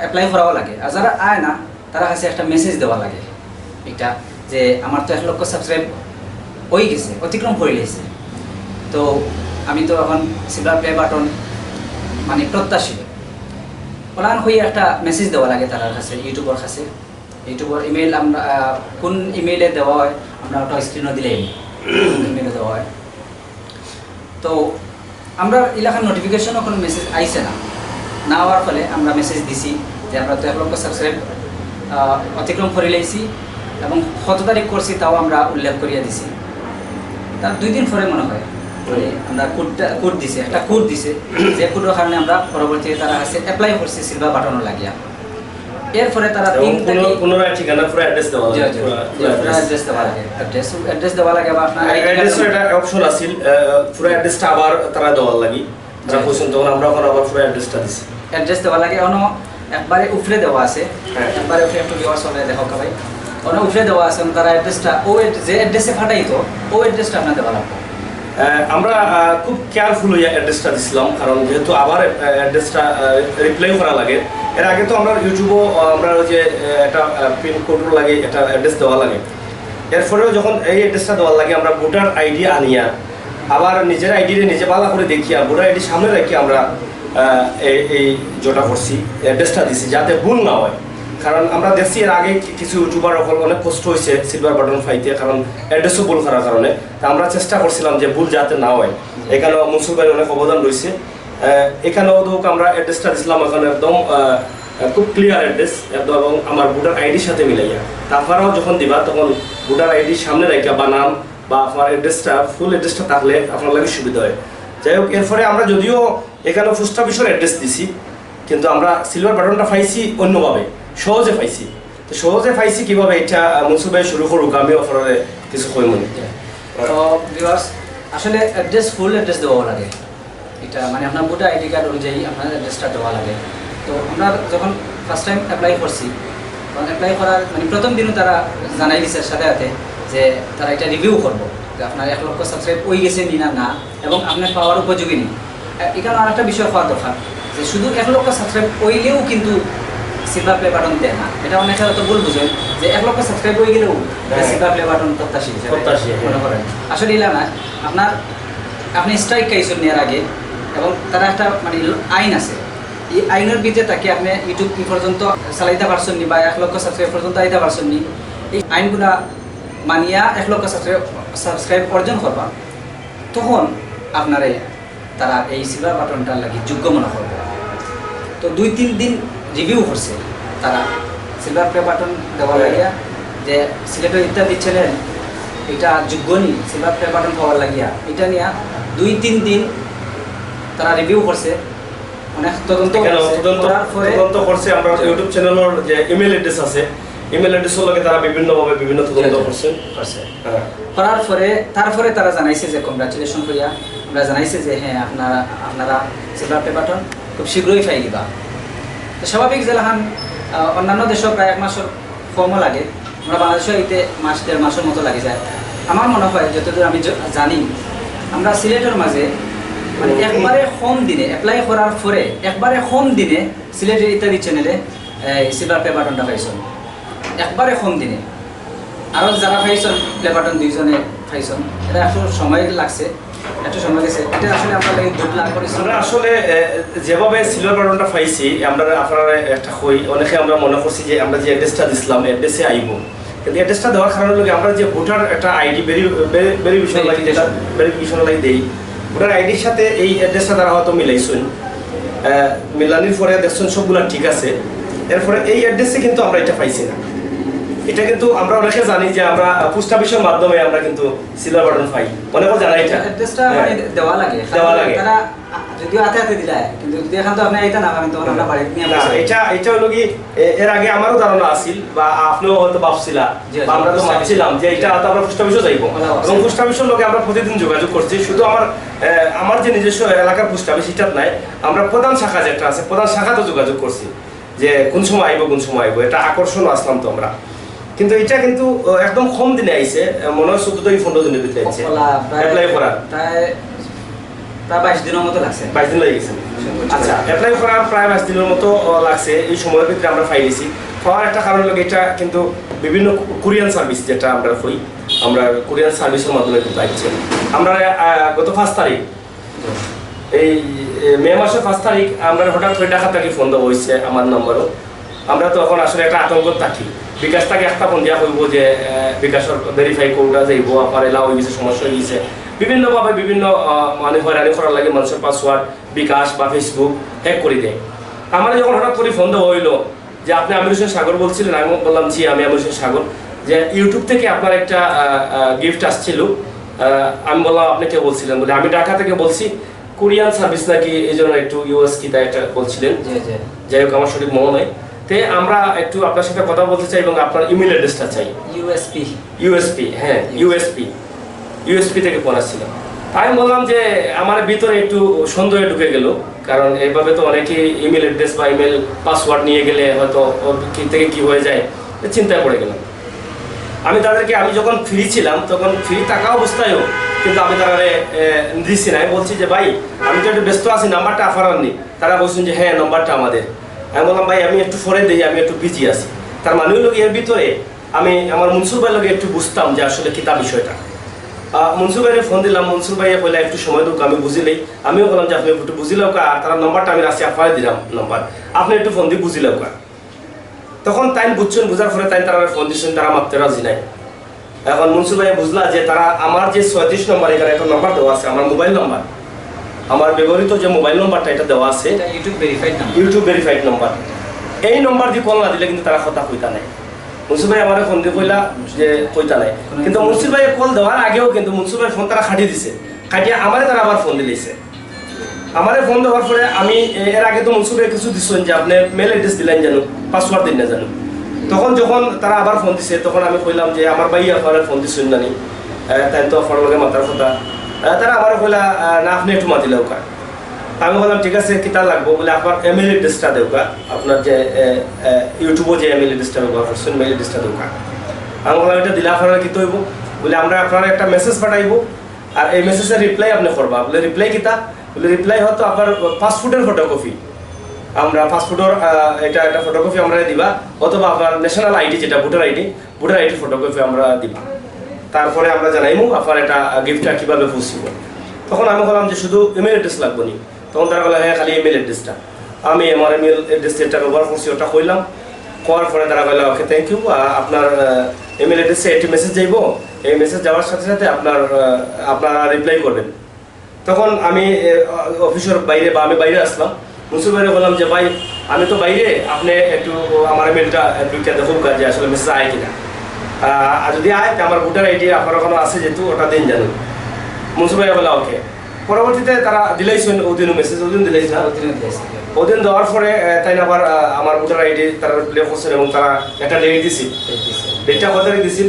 S2: অ্যাপ্লাই করাও লাগে। আর যারা আয় না, তারা কাছে একটা মেসেজ দেওয়া লাগে এটা যে আমার তো 1 লক্ষ সাবস্ক্রাইব হয়ে গেছে, অতিক্রম করে গেছে। তো আমি তো এখন সিলভার প্লে বাটন মানে প্রত্যাশী প্লান হয়ে একটা মেসেজ দেওয়া লাগে তার কাছে, ইউটিউবের কাছে। ইউটিউবের ইমেল আমরা কোন ইমেইলে দেওয়া হয় আমরা ওটা স্ক্রিনও দিলে ইমেইলে দেওয়া হয়। তো আমরা এলাকার নোটিফিকেশনও কোনো মেসেজ আইসে না হওয়ার ফলে আমরা মেসেজ দিছি যে আমরা তো 1 লক্ষ সাবস্ক্রাইব অতিক্রম করে লাইছি এবং কত তারিখ করছি তাও আমরা উল্লেখ করিয়া দিছি। তার 2 দিন পরে মনে হয় মানে আমরা কোড দিছে, একটা কোড দিছে, যে কোডের কারণে আমরা পরবর্তীতে তারা কাছে অ্যাপ্লাই করছি সিলভার বাটনও লাগিয়া। এরপরে তারা 3 থেকে
S1: পুনরায় ঠিকানা পুরো অ্যাড্রেস দেওয়া লাগে,
S2: অ্যাড্রেস দেওয়া লাগে, অ্যাড্রেস দেওয়া লাগে। বা আপনার
S1: অ্যাড্রেসের একটা অপশন আছে, পুরো অ্যাড্রেসটা আবার তারা দেওয়া লাগে, যারা কোশ্চেন তখন আমরা এখন আবার পুরো অ্যাড্রেসটা দিছি,
S2: অ্যাড্রেস দেওয়া লাগে। অনো একবারে উপরে দেওয়া আছে, একবারে উপরে একটু ভিউয়ার্স হবে দেখো ভাই, অনো উপরে দেওয়া আছে তারা অ্যাড্রেসটা যে অ্যাড্রেসে পাঠাইতো অ্যাড্রেসটা আপনার দেওয়া লাগবে।
S1: আমরা খুব কেয়ারফুল হয়ে অ্যাড্রেসটা দিছিলাম, কারণ যেহেতু আবার অ্যাড্রেসটা রিপ্লাই করা লাগে। এর আগে তো আমরা ইউটিউবও আমরা ওই যে একটা পিনকোড লাগে, একটা অ্যাড্রেস দেওয়া লাগে। এরপরেও যখন এই অ্যাড্রেসটা দেওয়া লাগে, আমরা ভোটার আইডি আনিয়া আবার নিজের আইডিরে নিজে বালা করে দেখিয়া ভোটার আইডি সামনে রেখে আমরা এই জোটা করছি, অ্যাড্রেসটা দিছি যাতে ভুল না হয়। কারণ আমরা দেখছি এর আগে কিছু ইউটিউবার অনেক কষ্ট হয়েছে সিলভার বাটন পাইতে, কারণ অ্যাড্রেসও ভুল করার কারণে। তা আমরা চেষ্টা করছিলাম যে ভুল যাতে না হয়, এখানেও মুন্সিফ ভাইয়ের অনেক অবদান রয়েছে। এখানেও ধরুক আমরা অ্যাড্রেসটা দিছিলাম এখন একদম খুব ক্লিয়ার অ্যাড্রেস এবং আমার ভোটার আইডির সাথে মিলাইয়া। তারপরেও যখন দিবা তখন ভোটার আইডির সামনে রেখা বা নাম বা আপনার অ্যাড্রেসটা ফুল অ্যাড্রেসটা থাকলে আপনার লাগে সুবিধা হয়। যাই হোক, এরপরে আমরা যদিও এখানে পোস্ট অফিসের অ্যাড্রেস দিছি, কিন্তু আমরা সিলভার বাটনটা পাইছি অন্যভাবে, সহজে পাইছি। তো সহজে পাইছি কীভাবে, এটা মুন্সিফ ভাই শুরু করুক, আমি অফারে কিছু কই মনে।
S2: তো ভিউয়ার্স আসলে অ্যাড্রেস ফুল অ্যাড্রেস দেওয়া লাগে, এটা মানে আপনার ভোটার আইডি কার্ড অনুযায়ী আপনার অ্যাড্রেসটা দেওয়া লাগে। তো আমরা যখন ফার্স্ট টাইম অ্যাপ্লাই করছি, তখন অ্যাপ্লাই করার মানে প্রথম দিনও তারা জানাই দিচ্ছে সাথে সাথে যে তারা এটা রিভিউ করবো যে আপনার 1 লক্ষ সাবস্ক্রাইব হয়ে গেছে নি না, এবং আপনার পাওয়ার উপযোগী নেই। এখানে আরেকটা বিষয় হওয়া দরকার যে শুধু 1 লক্ষ সাবস্ক্রাইব হইলেও কিন্তু সিলভার প্লে বাটন দেয় না। এটা অনেকে হয়তো ভুল বুঝেন যে 1 লক্ষ সাবস্ক্রাইব হয়ে গেলেও সিলভার প্লে বাটন প্রত্যাশী মনে করেন। আসলে এলা না, আপনি স্ট্রাইক খাইছেন নেওয়ার আগে, এবং তারা একটা মানে আইন আছে, এই আইনের ভিতরে তাকে আপনি ইউটিউব কি পর্যন্ত চালাইতে পারছেন নি বা 1 লক্ষ সাবস্ক্রাইব পর্যন্ত আইতে পারছেন নি, এই আইনগুলা মানিয়া 1 লক্ষ সাবস্ক্রাইব অর্জন করবা, তখন আপনারে তারা এই সিলভার বাটনটার লাগি যোগ্য মনে করবে। তো 2-3 দিন রিভিউ করছে, তারা সিলভার প্লে বাটন দেওয়ার লাগিয়া যে সিলেটের ইত্যাদি চ্যানেল এটা যোগ্যনি সিলভার প্লে বাটন পাওয়ার লাগিয়া এটা নিয়ে 2-3 দিন তারা রিভিউ করছে, অনেক তদন্ত
S1: করছে। আমরা ইউটিউব চ্যানেলের যে ইমেল অ্যাড্রেস আছে, ইমেল অ্যাড্রেসের লগে তারা বিভিন্নভাবে বিভিন্ন তদন্ত করছে।
S2: করার পরে তারপরে তারা জানাইছে যে কংগ্রাচুলেশন করিয়া আমরা জানাইছে যে হ্যাঁ আপনারা সিলভার প্লে বাটন খুব শীঘ্রই পাই দিবা। তো স্বাভাবিক যেলাখান অন্যান্য দেশও প্রায় 1 মাসের কমও লাগে, আমরা বাংলাদেশে এতে 1-1.5 মাসের মতো লাগে যায়। আমার মনে হয় যতদূর আমি জানি আমরা সিলেটের মাঝে মানে একবারে কম দিনে অ্যাপ্লাই করার পরে একবারে কম দিনে সিলেটের ইত্যাদি চ্যানেলে সিলভার প্লে বাটনটা পাইছেন, একবারে কম দিনে। আরও যারা পাইছেন প্লে বাটন 2 জনে পাইছেন, এটা একটু সময় লাগছে, একটু সময় গেছে। এটা আসলে আপনার লাগে 2 লাখ করেছি।
S1: আমরা আসলে যেভাবে সিলভার বাটনটা পাইছি আমরা আপনারা একটা হই অনেকে আমরা মনে করছি যে আমরা যে অ্যাড্রেসটা দিছিলাম অ্যাড্রেসে আইব, কিন্তু অ্যাড্রেসটা দেওয়ার কারণে লোক আমরা যে ভোটার একটা আইডি ভেরিফিকেশন লাগে, যেটা ভেরিফিকেশন লাগে দেই, ভোটার আইডির সাথে এই অ্যাড্রেসটা তারা হয়তো মিলাইছেন, মিলানির পরে দেখছেন সবগুলা ঠিক আছে, এরপরে এই অ্যাড্রেসে কিন্তু আমরা এটা পাইছি না। এটা কিন্তু আমরা অনেকে জানি যে আমরা পোস্ট অফিসের মাধ্যমে আমরা কিন্তু সিলভার বাটন পাই, অনেকে জানা এটা
S2: অ্যাড্রেসটা মানে দেওয়া লাগে তারা যদিও হাতে দিলায়, কিন্তু যদি এখন তো আপনি এটা না পাবেন তখন আমরা বাড়িতে নিয়ে আসি। এটা
S1: হলো কি এর আগে আমারও ধারণা আছিল বা আপনিও হয়তো ভাবছিলা বা আমরা তো ভাবছিলাম যে এটা তো আমরা পোস্ট অফিসে যাইব, এবং পোস্ট অফিসের লোকে আমরা প্রতিদিন যোগাযোগ করছি। শুধু আমার যে নিজস্ব এলাকার পোস্ট অফিস এটা নাই, আমরা প্রধান শাখা যেটা আছে প্রধান শাখাতে যোগাযোগ করছি যে কোন সময় আইব, এটা আকর্ষণ আসলাম তো আমরা। কিন্তু এটা কিন্তু একদম কম দিনে আইছে, মনে হয় 14 থেকে 15 দিনের ভিতরে আইছে অ্যাপ্লাই করার,
S2: প্রায় 22 দিনের মতো লাগছে।
S1: 22 দিন লাগে গেছে। আচ্ছা, অ্যাপ্লাই করার প্রায় 22 দিনের মতো লাগছে। এই সময়ের ভিতরে আমরা ফাইল দিছি। পাওয়ার একটা কারণ হলো এটা কিন্তু বিভিন্ন কোরিয়ান সার্ভিস যেটা আমরা করি, আমরা কোরিয়ান সার্ভিসের মাধ্যমে কিন্তু আইছে। আমরা গত 5 তারিখ এই মে মাসের 5 তারিখ আমরা হঠাৎ করে ঢাকা থেকে ফোন দেওয়া হয়েছে আমার নম্বরও। আমরা তো এখন আসলে একটা আতঙ্ক থাকি, বিকাশ থেকে একটা ফোন দেওয়া হইব যে বিকাশের ভেরিফাই কোডটা যাইব, আপনার এলা হয়ে গেছে, সমস্যা হয়ে গেছে, বিভিন্নভাবে বিভিন্ন মানে হয়রানি করার লাগে মানুষের পাসওয়ার্ড বিকাশ বা ফেসবুক হ্যাক করে দেয়। আমার যখন হঠাৎ করে ফোন দেওয়া হইলো যে আপনি আমির হোসেন সাগর বলছিলেন, আমি বললাম জি আমি আমির হোসেন সাগর, যে ইউটিউব থেকে আপনার একটা গিফট আসছিল। আমি বললাম আপনি কে বলছিলেন, বলে আমি ঢাকা থেকে বলছি, কোরিয়ান সার্ভিস নাকি এই জন্য একটু ইউএস কি তাই একটা বলছিলেন, যাই হোক আমার সঠিক মনে হয়। তে আমরা একটু আপনার সাথে কথা বলতে চাই এবং আপনার ইমেল অ্যাড্রেসটা চাই। ইউএসপি হ্যাঁ, ইউএসপি থেকে ফোন আসছিল। আমি বললাম যে আমার ভিতরে একটু সন্দেহ ঢুকে গেল, কারণ এইভাবে তো অনেকে ইমেল অ্যাড্রেস বা ইমেল পাসওয়ার্ড নিয়ে গেলে হয়তো কি থেকে কি হয়ে যায়, চিন্তায় পড়ে গেলাম। আমি যখন ফ্রি ছিলাম তখন ফ্রি থাকা অবস্থায়ও কিন্তু আমি তারা দিচ্ছি না। আমি বলছি যে ভাই আমি তো একটু ব্যস্ত আছি, নাম্বারটা আপনার নেই। তারা বলছেন যে হ্যাঁ নাম্বারটা আমাদের। আমি বললাম ভাই আমি একটু পরে দিই, আমি একটু বিজি আছি। তার মানে হলো এর ভিতরে আমি আমার মনসুর ভাইয়ের লোক একটু বুঝতাম যে আসলে কিতা বিষয়টা। মনসুর ভাইয়ের ফোন দিলাম, মনসুর ভাইয়া বলে একটু সময় দেবো, আমি বুঝিলেই। আমিও বললাম যে আপনি একটু বুঝিলেও আর তার নাম্বারটা আমি রাশি আপনারে দিলাম নাম্বার, আপনি একটু ফোন দিয়ে বুঝিলেও কা। তখন তাই বুঝছেন, বুঝার পরে তাই তারা ফোন দিচ্ছেন, তারা মাপতে রাজি নাই। এখন মনসুর ভাইয়া বুঝলা যে তারা আমার যে 36 নম্বর এখানে একটা নাম্বার দেওয়া আছে, আমার মোবাইল নাম্বার, আমার ব্যবহৃত যে মোবাইল নাম্বারটা এটা দেওয়া আছে ইউটিউব ভেরিফাইড নাম্বার, এই নাম্বার দিয়ে কল না দিলে কিন্তু তারা কথা কইতা নাই। মনসুর ভাই আমার ফোন দিয়ে কইলা যে কইতা নাই, কিন্তু মনসুর ভাই কল দেওয়ার আগেও কিন্তু মনসুর ভাই ফোন তারা খাটিয়ে দিছে, খাটিয়ে আমারে তারা আবার ফোন দিলেছে। আমারে ফোন দেওয়ার পরে আমি এর আগে তো মনসুর ভাই কিছু দিচ্ছেন যে আপনি মেল অ্যাড্রেস দিলেন জানো, পাসওয়ার্ড দিন না জানো। তখন যখন তারা আবার ফোন দিছে তখন আমি কইলাম যে আমার ভাই আপনারা ফোন দিচ্ছেন জানি, তাই তো আপনার লগে মাতার কথা। তারা আমার কইলা না আপনি একটু মাতিলে ওকা। আমি বললাম ঠিক আছে কিতা লাগবো, বলে আপনার ইমেল অ্যাড্রেসটা দেওকা, আপনার যে ইউটিউবও যে ইমেল অ্যাড্রেসটা ব্যবহার করছেন মেল অ্যাড্রেসটা দেওকা। আমি বললাম এটা দিলে আপনারা কী হইব, বলে আমরা আপনারা একটা মেসেজ পাঠাইব আর এই মেসেজের রিপ্লাই আপনি করবা। বলে রিপ্লাই কিতা, বলে রিপ্লাই হয়তো আপনার পাসপোর্টের ফটোকপি, আমরা পাসপোর্টের এটা একটা ফটোকপি আমরা দিবা, অথবা আপনার ন্যাশনাল আইডি যেটা ভোটার আইডি ফটোকপি আমরা দিবা। তারপরে আমরা জানাইমু আপনার এটা গিফটটা কীভাবে পৌঁছিব। তখন আমি বললাম যে শুধু ইমেল অ্যাড্রেস লাগবো নি। তখন তারা বলে হ্যাঁ খালি ইমেল অ্যাড্রেসটা। আমি আমার ইমেল অ্যাড্রেস যেটা ব্যবহার করছি ওটা কইলাম, করার পরে তারা বললাম ওকে থ্যাংক ইউ, আপনার ইমেল অ্যাড্রেসে একটি মেসেজ যাইব, এই মেসেজ যাওয়ার সাথে সাথে আপনারা রিপ্লাই করবেন। তখন আমি অফিসের বাইরে বা আমি বাইরে আসলাম, মনসুর ভাইরে বললাম যে ভাই আমি তো বাইরে, আপনি একটু আমার মেলটা দুইটা দেখুন যে আসলে মেসেজ আয় কিনা। আর যদি আয় আমার ভোটার আইডি আপনার ওখানে আছে যেহেতু ওটা দিন জানুন। মনসুর ভাই বলে ওকে। পরবর্তীতে তারা দিলাইছেন ওদিনও মেসেজ, ওদিন দিলাইছে না, ওদিন দেওয়ার পরে তাই না আবার আমার ভোটার আইডি তারা প্লে করছেন এবং তারা একটা ডেট দিছিল। ডেটটা কত তারিখ দিছিল?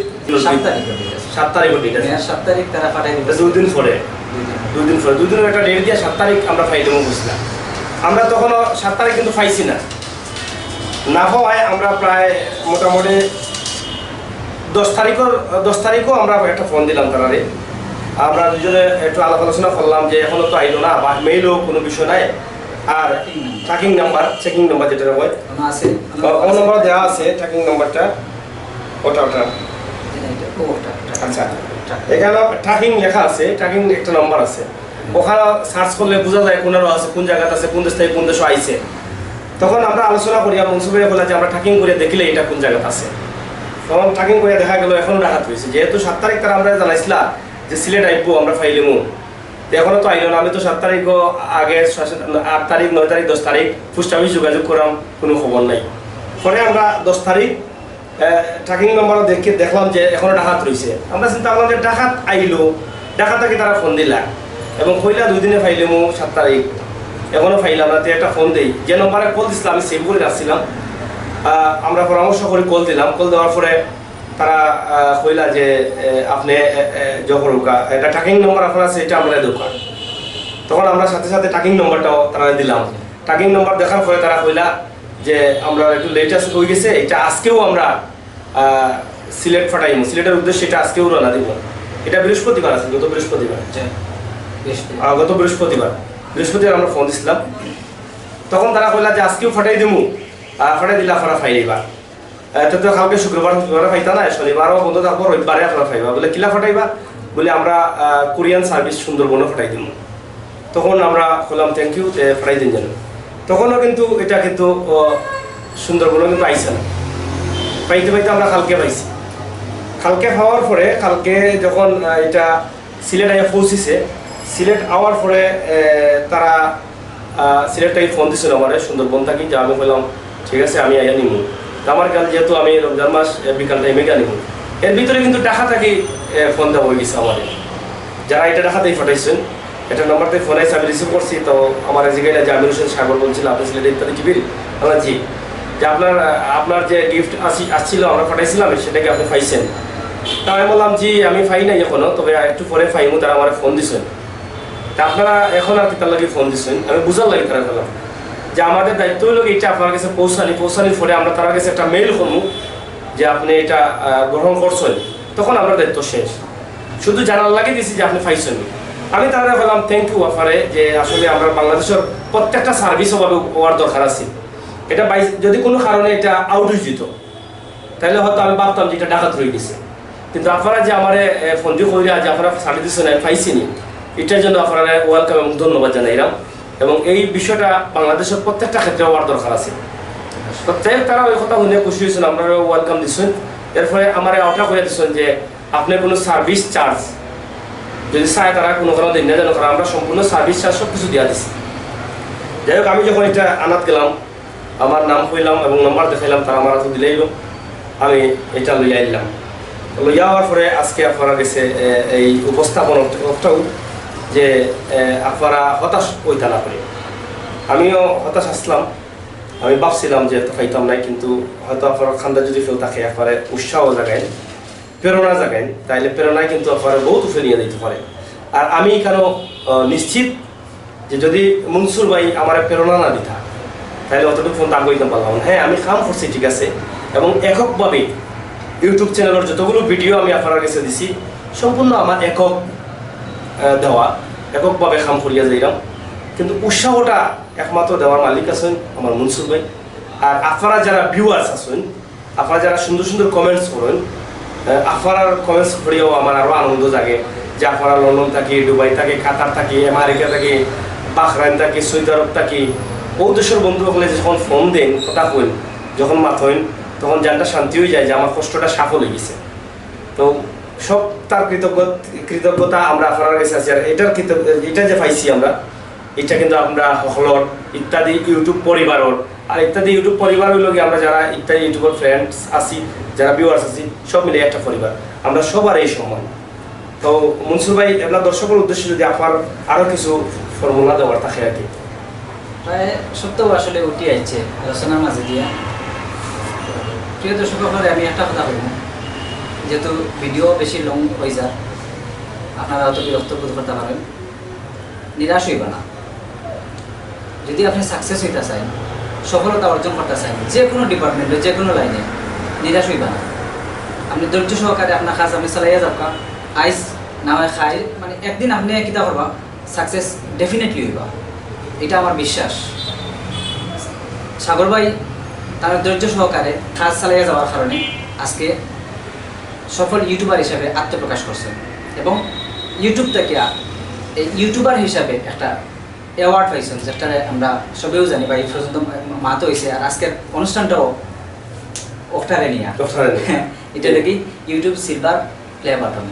S1: 7 তারিখ ডেট আছে।
S2: 7 তারিখ তারা পাঠাই দিবে।
S1: 2 দিন পরে, 2 দিনের একটা ডেট দিয়ে 7 তারিখ আমরা ফাইল দেবো বুঝলাম। আমরা তখনও 7 তারিখ কিন্তু পাইছি না। না হওয়ায় আমরা প্রায় মোটামুটি 10 তারিখও আমরা একটা ফোন দিলাম তারারে। আমরা দুজনে একটু আলাপ আলোচনা করলাম যে এখনো তো আইলো না, বা মেইলও কোনো বিষয় নাই। আর ট্র্যাকিং নাম্বার, চেকিং নাম্বার যেটা হয়
S2: আছে,
S1: ও নাম্বার দেওয়া আছে, ট্র্যাকিং নাম্বারটা ওটা আচ্ছা, এখানে ট্র্যাকিং লেখা আছে, ট্র্যাকিং একটা নাম্বার আছে। ওখানে সার্চ করলে বোঝা যায় কোনারও আছে, কোন জায়গাতে আছে, কোন দেশ থেকে কোন দেশে আইছে। তখন আমরা আলোচনা করি, আর মনসুর বলে যে আমরা ট্র্যাকিং করে দেখলে এটা কোন জায়গাতে আছে। তখন ট্র্যাকিং করে দেখা গেল এখনো ডাকাত হয়েছে। যেহেতু 7 তারিখ তারা আমরা জানাইছিলাম যে সিলেট আইবো আমরা ফাইলেমু, এখনো তো আইলো না। আমি তো 7 তারিখও আগে 8 তারিখ, 9 তারিখ, 10 তারিখ পোস্ট অফিস যোগাযোগ করাম, কোনো খবর নাই। পরে আমরা 10 তারিখ ট্র্যাকিং নাম্বারও দেখলাম যে এখনো ডাকাত রয়েছে। আমরা চিন্তা করলাম যে ডাকাত আইলো, ডাকাতকে তারা ফোন দিলা এবং কইলা 2 দিনে ফাইলেমু 7 তারিখ, এখনো ফাইলাম না। একটা ফোন দিই, যে নম্বরে কল দিছিলাম আমি সেভ করে রাখছিলাম। আমরা পরামর্শ করে কল দিলাম। কল দেওয়ার পরে তারা কইলা যে আপনি যখন এটা ট্র্যাকিং নম্বর আপনার আছে, এটা আমরা দোকান। তখন আমরা সাথে সাথে ট্র্যাকিং নম্বরটাও তারা দিলাম। ট্র্যাকিং নম্বর দেখার পরে তারা কইলা যে আমরা একটু লেটেস্ট হয়ে গেছে, এটা আজকেও আমরা সিলেট ফাটাইম, সিলেটের উদ্দেশ্যে এটা আজকেও রানা দিব। এটা বৃহস্পতিবার আছে, গত বৃহস্পতিবার, বৃহস্পতিবার আমরা ফোন দিছিলাম। তখন তারা কইলা যে আজকেও ফাটাই দিমু, ফাটাই দিলে আপনারা ফাইলাইবা। তো কালকে শুক্রবার ফাইতা না, শনিবারও বন্ধ থাকবো, রবিবারে আপনারা ফাইবা। বলে কিলা ফাটাইবা? বলে আমরা কোরিয়ান সার্ভিস সুন্দরবনও ফাটাই দিব। তখন আমরা বললাম থ্যাংক ইউ, ফাটাই দিন যেন। তখনও কিন্তু এটা কিন্তু সুন্দরবনও কিন্তু আইসে না। পাইতে পাইতে আমরা কালকে পাইছি। কালকে পাওয়ার পরে, কালকে যখন এটা সিলেট আইয়া পৌঁছিছে, সিলেট আওয়ার পরে তারা সিলেট থেকে ফোন দিছিল আমার সুন্দরবন থাকি, যে আমি বললাম ঠিক আছে আমি আইয়া নিমু। তো আমার কাল যেহেতু আমি রমজান মাস বিকাল টাইমে গা নিমু, এর ভিতরে কিন্তু টাকা থাকি ফোন দেওয়া হয়ে গেছে আমাদের। যারা এটা টাকাতেই ফাটাইছেন, এটা নম্বরতে ফোন আইসে, আমি রিসিভ করছি। তো আমার জিগাইলা যে আমির হোসেন সাগর বলছিল আপনি সিলেট ইত্যাদি কিবির, আমরা জি, যে আপনার যে গিফট আসছিল আমরা ফাটাইছিলাম সেটাকে আপনি পাইছেন? তা আমি বললাম জি আমি পাই নাই এখনো, তবে একটু পরে পাইমু। তারা আমার ফোন দিছেন। তা আপনারা এখন আর কি তার লাগে ফোন দিচ্ছেন? আমি বুঝার লাগে তারা বললাম যে আমাদের দায়িত্ব হলো এটা আপনার কাছে পৌঁছানির পরে আমরা তার কাছে একটা মেইল করবো যে আপনি এটা গ্রহণ করছেন, তখন আমরা দায়িত্ব শেষ। শুধু জানার লাগে দিছি যে আপনি পাইছেন। আমি তারা বললাম থ্যাংক ইউ অফারে, যে আসলে আমরা বাংলাদেশের প্রত্যেকটা সার্ভিস ওভাবে হওয়ার দরকার আছে। এটা যদি কোনো কারণে এটা আউট হয়ে যেত তাহলে হয়তো আমি ভাবতাম যে এটা ডাকাত রয়ে গেছে। কিন্তু আপনারা যে আমার ফোন দিয়ে কইরা যে আপনারা সার্ভিস দিচ্ছেন আমি পাইছিনি, এটার জন্য আপনারা ওয়েলকাম এবং ধন্যবাদ জানাইলাম। এবং এই বিষয়টা বাংলাদেশের প্রত্যেকটা ক্ষেত্রে হওয়ার দরকার আছে। প্রত্যেক তারা ওই কথা শুনে খুশি হয়েছেন, আপনারা ওয়েলকাম দিচ্ছেন। এরপরে আমার ওটা করে দিচ্ছেন যে আপনি কোনো সার্ভিস চার্জ যদি চায় তারা কোনো কারণে দিন না যেন, কারণ আমরা সম্পূর্ণ সার্ভিস চার্জ সব কিছু দেওয়া দিচ্ছি। যাই হোক, আমি যখন এটা আনাত গেলাম, আমার নাম কইলাম এবং নাম্বার দেখাইলাম, তারা আমার হাতে দিলাইল। আমি এটা লইয়া আইলাম। লইয়া হওয়ার পরে আজকে আপনারা গেছে এই উপস্থাপনটাও যে আপনারা হতাশ ওইটা না করে, আমিও হতাশ আসলাম। আমি ভাবছিলাম যে এত খাইতাম নাই, কিন্তু হয়তো আপনার খান্দা যদি কেউ থাকে একবারে উৎসাহ জাগায়, প্রেরণা জাগায়, তাইলে প্রেরণায় কিন্তু আপনারা বহুত উঠে নিয়ে দিতে পারে। আর আমি কেন নিশ্চিত যে যদি মনসুর ভাই আমার প্রেরণা না দিতা তাহলে অতটুকু ফোন দাম করতে পারলাম না। হ্যাঁ, আমি কাম করছি ঠিক আছে, এবং এককভাবে ইউটিউব চ্যানেলের যতগুলো ভিডিও আমি আপনার কাছে দিছি সম্পূর্ণ আমার একক দেওয়া, এককভাবে কাম করিয়া যাইলাম। কিন্তু উৎসাহটা একমাত্র দেওয়ার মালিক আছেন আমার মনসুর ভাই। আর আপনারা যারা ভিউয়ার্স আছেন, আপনারা যারা সুন্দর সুন্দর কমেন্টস করেন, আপনার কমেন্টস করিয়াও আমার আরও আনন্দ জাগে যে আপনারা লন্ডন থাকি, দুবাই থাকি, কাতার থাকি, আমেরিকা থাকি, বাহরাইন থাকি, সৌদি আরব থাকি, ও দেশের বন্ধু হলে যখন ফোন দেন, কথা কইন, যখন মাথেন, তখন জানটা শান্তি হয়ে যায় যে আমার কষ্টটা সফল হয়ে গেছে। তো সব তার কৃতজ্ঞতা আমরা আপনার কাছে আছি। আর এটা যে পাইছি আমরা, এটা কিন্তু আমরা হলর ইত্যাদি ইউটিউব পরিবারের আর ইত্যাদি ইউটিউব পরিবার হইল কি আমরা যারা ইত্যাদি ইউটিউবার ফ্রেন্ডস আছি, যারা ভিউয়ার্স আছি, সব মিলে একটা পরিবার, আমরা সবার এই সম্মান। তো মনসুর ভাই আপনার দর্শকের উদ্দেশ্যে যদি আপনার আরও কিছু ফর্মুলা দেওয়ার থাকে আর কি।
S2: প্রায় সত্য আসলে উঠে আইছে আলোচনার মাঝে দিয়া। প্রিয় দর্শক আমি একটা কথা বলব, যেহেতু ভিডিও বেশি লং হয়ে যায়, আপনারা হয়তো বিরক্ত বোধ করতে পারেন, নিরাশ হইবা না। যদি আপনি সাকসেস হইতে চান, সফলতা অর্জন করতে চান, যে কোনো ডিপার্টমেন্টে, যে কোনো লাইনে, নিরাশ হইবা না। আপনি ধৈর্য সহকারে আপনার কাজ আপনি চালাইয়া যাবা, আইস না হয় খাই, মানে একদিন আপনি কিতা করবা, সাকসেস ডেফিনেটলি হইবা, এটা আমার বিশ্বাস। সাগর ভাই তার ধৈর্য সহকারে কাজ চালাইয়া যাওয়ার কারণে আজকে সফল ইউটিউবার হিসাবে আত্মপ্রকাশ করছেন, এবং ইউটিউব থেকে এই ইউটিউবার হিসাবে একটা অ্যাওয়ার্ড পাইছেন, যেটা আমরা সবেও জানি বা এই পর্যন্ত মাতো হয়েছে। আর আজকের অনুষ্ঠানটাও ওটারে নিয়ে এটা নাকি ইউটিউব সিলভার প্লে বাটন।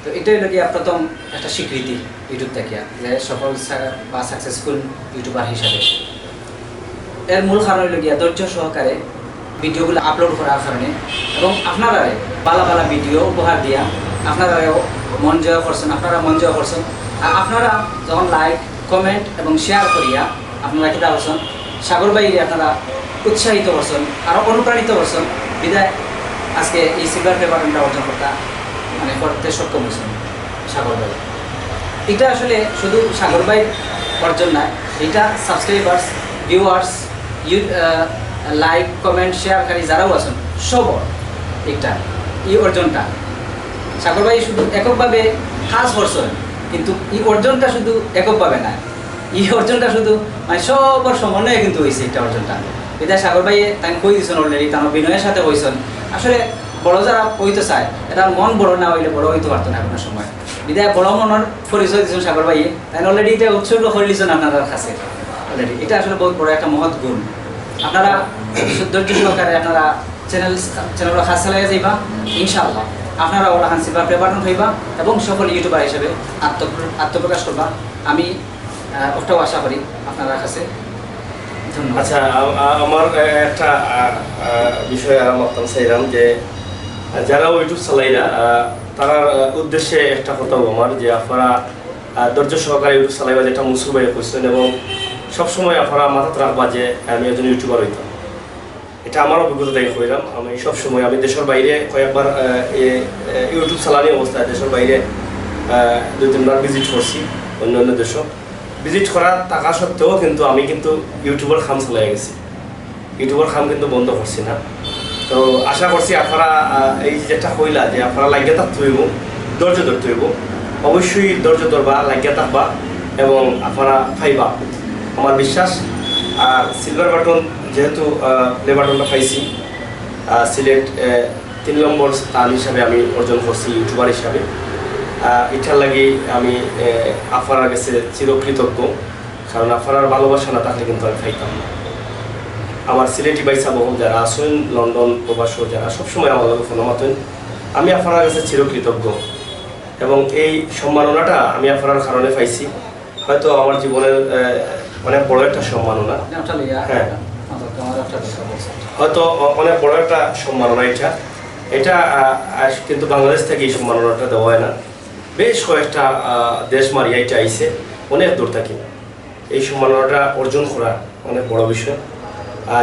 S2: তো এটাই নাকি প্রথম একটা স্বীকৃতি ইউটিউব থেকে যে সফল বা সাকসেসফুল ইউটিউবার হিসাবে। এর মূল কারণ হইল গিয়া ধৈর্য সহকারে ভিডিওগুলো আপলোড করার কারণে, এবং আপনারা ভালো ভালো ভিডিও উপহার দিয়া আপনারাও মন জয় করছেন, আপনারা মন জয় করছেন। আর আপনারা যখন লাইক, কমেন্ট এবং শেয়ার করিয়া আপনারা কিতা করছেন, সাগর ভাইরে আপনারা উৎসাহিত করছেন, আরও অনুপ্রাণিত করছেন, বিদায় আজকে এই সিলভার প্লে বাটনটা অর্জন করতে সক্ষম হয়েছেন সাগর ভাই। এটা আসলে শুধু সাগর ভাই অর্জন নয়, এটা সাবস্ক্রাইবার্স, ভিউয়ার্স, লাইক, কমেন্ট, শেয়ারকারী যারাও আছেন সবর একটা এই অর্জনটা। সাগর ভাই শুধু এককভাবে কাজ করছেন, কিন্তু এই অর্জনটা শুধু এককভাবে না, এই অর্জনটা শুধু মানে সবার সমন্বয়ে কিন্তু হয়েছে এটা অর্জনটা। এটা সাগর ভাই তাই কই দিয়েছেন অলরেডি, তার বিনয়ের সাথে হয়েছেন। আসলে বড় যারা হইতে চায়, এটা মন বড় না হইলে বড় হইতে পারতো না আপনার সময়। বিদায় বড় মনের পরিচয় দিয়েছেন সাগর ভাইয়ে, তাই অলরেডি এটা উৎসর্গ করে দিয়েছেন আপনার কাছে অলরেডি। এটা আসলে বহুত বড় একটা মহৎ গুণ। আপনারা ধৈর্য সহকারে আপনারা চ্যানেলগুলো কাজ চালাইয়া যাইবা, ইনশাআল্লাহ আপনারা ওলাখান সিলভার প্লে বাটন হইবা এবং সকল ইউটিউবার হিসেবে আত্মপ্রকাশ করবা। আমি ওটাও আশা করি আপনার কাছে। ধন্যবাদ।
S1: আচ্ছা, আমার একটা বিষয় মতামত চাইলাম যে যারা ইউটিউব চালাইরা তার উদ্দেশ্যে একটা কথা আমার, যে আপনারা ধৈর্য সহকারে ইউটিউব চালাইবা, যেটা মনসুর ভাই কইছেন, এবং সবসময় আপনারা মাথাতে রাখবা যে আমি একজন ইউটিউবার হইতাম। এটা আমার অভিজ্ঞতা থেকে কইলাম। আমি সবসময় আমি দেশের বাইরে কয়েকবার ইউটিউব চালানি অবস্থায় দেশের বাইরে 2-3বার ভিজিট করছি, অন্য দেশও ভিজিট করার টাকা সত্ত্বেও কিন্তু আমি ইউটিউবের খাম চালাই গেছি, ইউটিউবের খাম কিন্তু বন্ধ করছি না। তো আশা করছি আপনারা এই যেটা কইলা যে আপনারা লাগিয়ে থাকতে হইব, ধৈর্য ধরতে হইব, অবশ্যই ধৈর্য ধরবা, লাগিয়ে থাকবা এবং আপনারা পাইবা, আমার বিশ্বাস। আর সিলভার বাটন যেহেতু প্লে বাটনটা পাইছি, সিলেট 3 নম্বর স্থান হিসাবে আমি অর্জন করছি ইউটিউবার হিসাবে। এটার লাগি আমি আপনার কাছে চিরকৃতজ্ঞ, কারণ আপনার ভালোবাসা না থাকলে কিন্তু আমি খাইতাম না। আমার সিলেটি বাইসা বহু যারা আসেন, লন্ডন প্রবাস যারা সবসময় আমার ফোন মাতেন, আমি আপনার কাছে চিরকৃতজ্ঞ। এবং এই সম্মাননাটা আমি আপনার কারণে পাইছি, হয়তো আমার জীবনের অনেক বড় একটা সম্মাননা। হ্যাঁ, হয়তো অনেক বড় একটা সম্মাননা এটা কিন্তু বাংলাদেশ থেকে এই সম্মাননাটা দেওয়া হয় না, বেশ কয়েকটা দেশ মারিয়া এটা আইসে অনেক দূর থেকে। এই সম্মাননাটা অর্জন করা অনেক বড় বিষয়,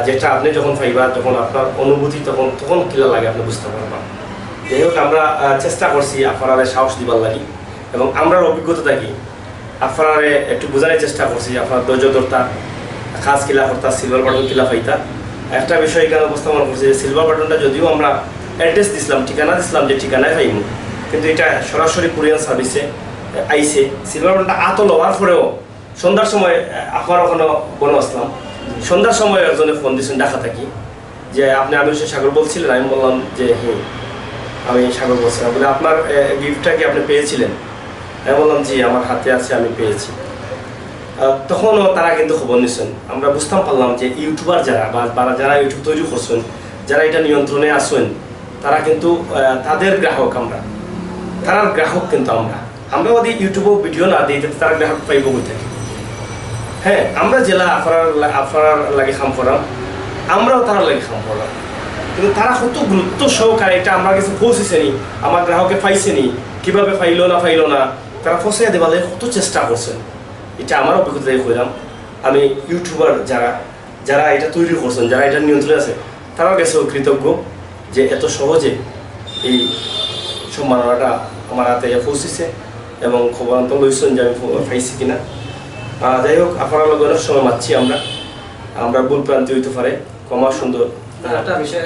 S1: যেটা আপনি যখন পাইবা তখন আপনার অনুভূতি তখন কিলা লাগে আপনি বুঝতে পারবেন। যাই হোক, আমরা চেষ্টা করছি আপনারা সাহস দিবার লাগি, এবং আমরা অভিজ্ঞতা থাকি আপনারা একটু বোঝানোর চেষ্টা করছি আপনার ধৈর্য ধরতা, কাজ কিলা করতা, সিলভার বাটন কিলা পাইতা। একটা বিষয় এখানে উপস্থাপন করছি যে সিলভার বাটনটা যদিও আমরা অ্যাড্রেস দিছিলাম, ঠিকানা দিছিলাম যে ঠিকানায় পাইব, কিন্তু এটা সরাসরি কুরিয়ার সার্ভিসে আইসে। সিলভার বাটনটা আত লওয়ার পরেও সন্ধ্যার সময় আপনার ওখানে বনে আসলাম, সন্ধ্যার সময় একজনে ফোন দিয়েছেন ঢাকা থাকি, যে আমি সাগর বলছিলেন। আমি বললাম যে হ্যাঁ আমি সাগর বলছিলাম, বলে আপনার গিফটটা কি আপনি পেয়েছিলেন? আমি বললাম জি আমার হাতে আছে, আমি পেয়েছি। তখনও তারা কিন্তু খবর নিচ্ছেন। আমরা বুঝতাম পারলাম যে ইউটিউবার যারা বা যারা ইউটিউব তৈরি করছেন, যারা এটা নিয়ন্ত্রণে আসেন, তারা কিন্তু তাদের গ্রাহক, তারা গ্রাহক কিন্তু আমরা যদি ইউটিউবে ভিডিও না দিই তারা গ্রাহক পাইব কই থেকে? হ্যাঁ আমরা জেলা আপনার লাগে কাম করাম, আমরাও তার লাগে কাম করলাম, কিন্তু তারা কত গুরুত্ব সহকারে এটা আমার কাছে পৌঁছেছে নি, আমার গ্রাহকে পাইছে নি, কিভাবে পাইলো না তারা ফসাইয়া দেওয়া কত চেষ্টা করছেন। এটা আমার অভিজ্ঞতায় কইলাম। আমি ইউটিউবার যারা এটা তৈরি করছেন, যারা এটা নিয়ন্ত্রণে আছে, তারাও কাছেও কৃতজ্ঞ যে এত সহজে এই সম্মাননাটা আমার হাতে পৌঁছেছে এবং খবর অন্ত লইছেন যে আমি পাইছি কিনা। যাই হোক, আপনারা লোক অনেক সময় মারছি আমরা ভুল প্রান্তি হইতে পারে, কমা সুন্দর
S2: একটা বিষয়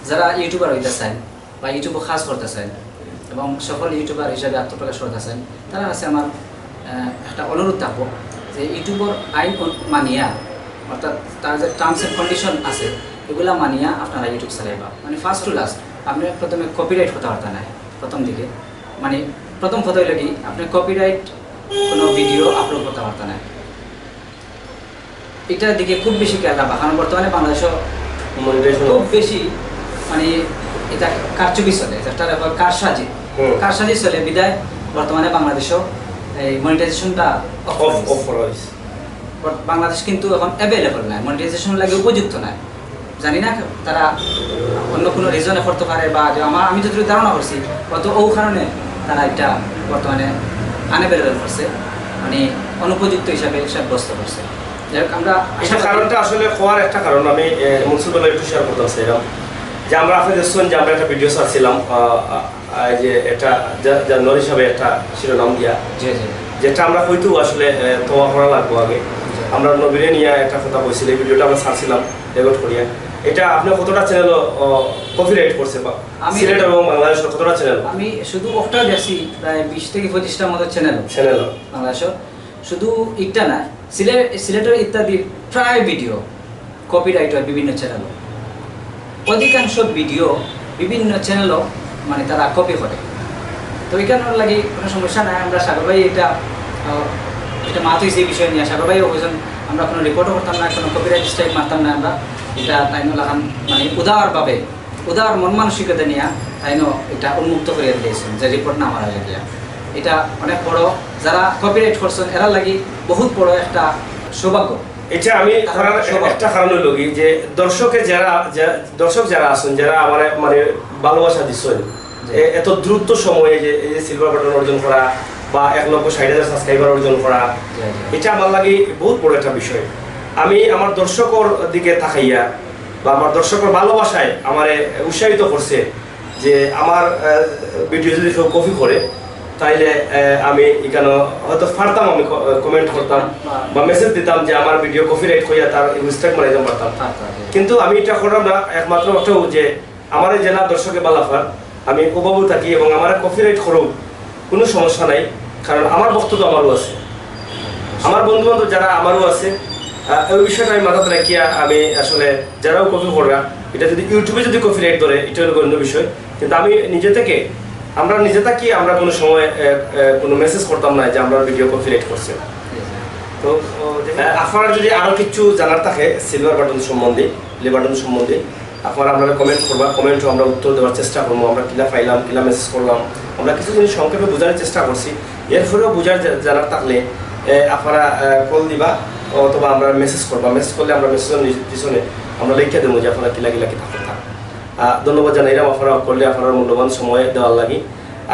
S2: যারা ইউটিউবার হইতে চান বা ইউটিউব খাস করতে চান এবং সকল ইউটিউবার হিসাবে আত্মপ্রকাশ করতে চান, তারা কাছে আমার একটা অনুরোধ থাকবো যে ইউটিউবের আইন মানিয়া, অর্থাৎ তার যে টার্মস অ্যান্ড কন্ডিশন আছে এগুলা মানিয়া আপনারা ইউটিউব চালাইবা। মানে ফার্স্ট টু লাস্ট আপনি প্রথমে কপিরাইট কথাবার্তা নাই, প্রথম দিকে মানে প্রথম কথা হইল কি আপনি কপিরাইট কোনো ভিডিও আপলোড কথাবার্তা নাই, এটার দিকে খুব বেশি খেয়াল রাখবা। কারণ বর্তমানে বাংলাদেশও খুব বেশি মানে এটা কারচুপি চলে, একটা কারসাজি চলে, বিদায় বর্তমানে বাংলাদেশও এই মনিটাইজেশনটা বাংলাদেশ কিন্তু এখন অ্যাভেলেবল নাই, মনিটাইজেশন লাগে উপযুক্ত নাই। জানি না তারা অন্য কোনো রিজনে করতে পারে বা আমি যতটুকু ধারণা করছি কত ও কারণে তারা এটা বর্তমানে আনঅ্যাভেলেবল করছে, মানে অনুপযুক্ত হিসাবে সাব্যস্ত করছে। আমরা
S1: এটা কারণটা আসলে হওয়ার একটা কারণ আমি মুন্সিপাল একটু শেয়ার করতে চাইলাম যে আমরা আপনি দেখছেন যে আমরা একটা ভিডিও ছাড়ছিলাম যে এটা জানুয়ারি হিসাবে একটা শিরোনাম দিয়া, যেটা আমরা হয়তো আসলে তোয়া করা লাগবো আগে। আমরা নবীরে নিয়ে একটা কথা বলছিল, এই ভিডিওটা আমরা ছাড়ছিলাম রেকর্ড করিয়া। এটা আপনি কতটা চ্যানেল কপিরাইট করছে বা সিলেট এবং বাংলাদেশের কতটা চ্যানেল?
S2: আমি শুধু একটা দেখছি প্রায় 20 থেকে 25টার মতো চ্যানেল বাংলাদেশের, শুধু একটা না সিলেটের ইত্যাদি প্রায় ভিডিও কপিরাইট হয় বিভিন্ন চ্যানেল, অধিকাংশ ভিডিও বিভিন্ন চ্যানেলও মানে তারা কপি করে। তো এখানে লাগে কোনো সমস্যা নাই, আমরা সাগর ভাই এটা মাত হয়েছে এই বিষয় নিয়ে, সাগর ভাইও ওইজন আমরা কোনো রিপোর্টও করতাম না, কোনো কপিরাইট স্ট্রাইক মারতাম না, আমরা এটা তাইনো লাগান মানে উদার মন মানসিকতা নিয়ে তাইনো এটা উন্মুক্ত করে দিয়েছেন যে রিপোর্ট না মারা লাগিয়া। এটা অনেক বড়, যারা কপিরাইট করছেন এরা লাগি বহুত বড় একটা সৌভাগ্য।
S1: এটা আমি একটা কারণ হইল কি যে দর্শক যারা আছেন, যারা আমার মানে ভালোবাসা দিচ্ছেন এত দ্রুত সময়ে যে এই যে সিলভার বাটন অর্জন করা বা 1,60,000 সাবস্ক্রাইবার অর্জন করা, এটা আমার লাগে বহুত বড় একটা বিষয়। আমি আমার দর্শকর দিকে তাকাইয়া বা আমার দর্শকের ভালোবাসায় আমারে উৎসাহিত করছে যে আমার ভিডিও যদি কেউ কপি করে তাইলে আমি এখানে হয়তো পারতাম, আমি কমেন্ট করতাম বা মেসেজ দিতাম যে আমার ভিডিও কপিরাইট হইয়া তার মিস্টেক মারাইতে পারতাম, কিন্তু আমি এটা করলাম না। একমাত্র ওটাও যে আমার এই জেলা দর্শকে বালাফার আমি অভাবও থাকি এবং আমার কপিরাইট করুক কোনো সমস্যা নাই, কারণ আমার বক্তব্য আমারও আছে, আমার বন্ধু বান্ধব যারা আমারও আছে। ওই বিষয়টা আমি মাথাতে রাখিয়া আমি আসলে যারাও কপি করবা, এটা যদি ইউটিউবে যদি কপিরাইট ধরে এটা হলো অন্য বিষয়, কিন্তু আমি আমরা নিজে থাকি আমরা কোনো সময় কোনো মেসেজ করতাম না যে আমরা ভিডিও কপিরাইট করছে। তো আপনারা যদি আরও কিছু জানার থাকে সিলভার বাটন সম্বন্ধে, প্লে বাটন সম্বন্ধে, আপনারা আপনারা কমেন্ট করবা, কমেন্টও আমরা উত্তর দেওয়ার চেষ্টা করবো। আমরা কিলা পাইলাম, কিলা মেসেজ করলাম, আমরা কিছু জিনিস সংক্ষেপে বোঝানোর চেষ্টা করছি। এরপরেও জানার থাকলে আপনারা কল দিবা অথবা আমরা মেসেজ করবা, মেসেজ করলে আমরা মেসেজের পিছনে আমরা লিখে দেবো যে আপনারা কিলা কি থাকতে থাক। ধন্যবাদ জানাইলাম আপনারা করলে আপনার মূল্যবান সময় দেওয়ার লাগি।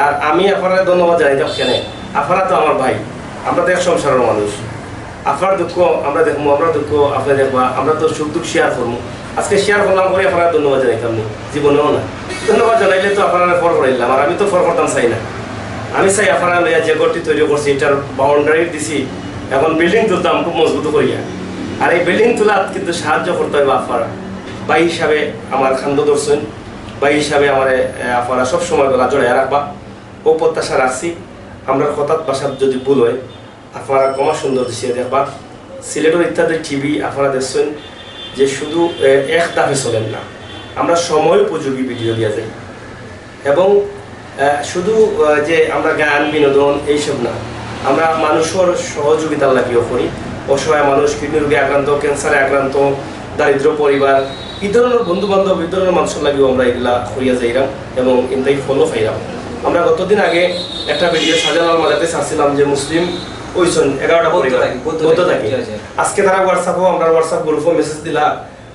S1: আর আমি আপনারা ধন্যবাদ জানাইতাম কেন, আপনারা তো আমার ভাই, আমরা তো এক সংসারের মানুষ। আপনার দুঃখ আমরা দেখবো, আমরা দুঃখ আপনি দেখবা, আমরা তো সুখ দুঃখ শেয়ার করবো। আজকে শেয়ার করলাম করে আপনারা ধন্যবাদ জানাইতাম না, জীবনেও না। ধন্যবাদ জানাইলে তো আপনারা ফর করাইলাম, আর আমি তো ফর করতাম চাই না। আমি চাই আপনারা যে ঘরটি তৈরি করছি এটার বাউন্ডারি দিছি, এখন বিল্ডিং তুলতাম খুব মজবুত করিয়া। আর এই বিল্ডিং তোলার কিন্তু সাহায্য করতে হবে আপনারা, ভাই হিসাবে আমার খান্দ দর্শন, ভাই হিসাবে আমার আপনারা সবসময় গলা জড়াইয়া রাখবা ও প্রত্যাশা রাখছি। আমরা হঠাৎ বাসার যদি ভুল হয় আপনারা কমা সুন্দর দিছিয়ে দেখবা। সিলেটের ইত্যাদি টিভি আপনারা দেখছেন যে শুধু এক দাফে চলেন না, আমরা সময় উপযোগী ভিডিও দিয়া যাই এবং শুধু যে আমরা গান বিনোদন এইসব না, আমরা মানুষের সহযোগিতা লাগিয়েও করি। অসহায় মানুষ, কিডনি রোগে আক্রান্ত, ক্যান্সারে আক্রান্ত, দারিদ্র পরিবার, এই ধরনের বন্ধু বান্ধব, এই ধরনের মানুষের লাগেও আমরা এগুলা করিয়া যাইলাম এবং ইনটাই ফলো পাইলাম। আমরা গতদিন আগে একটা ভিডিও শাহজালাল মাজাতে চাচ্ছিলাম যে মুসলিম ওইসন 11টা পরিবার বৌদ্ধ থাকি।
S2: জি, জি।
S1: আজকে তারা আমরা হোয়াটসঅ্যাপ গ্রুপে মেসেজ দিলা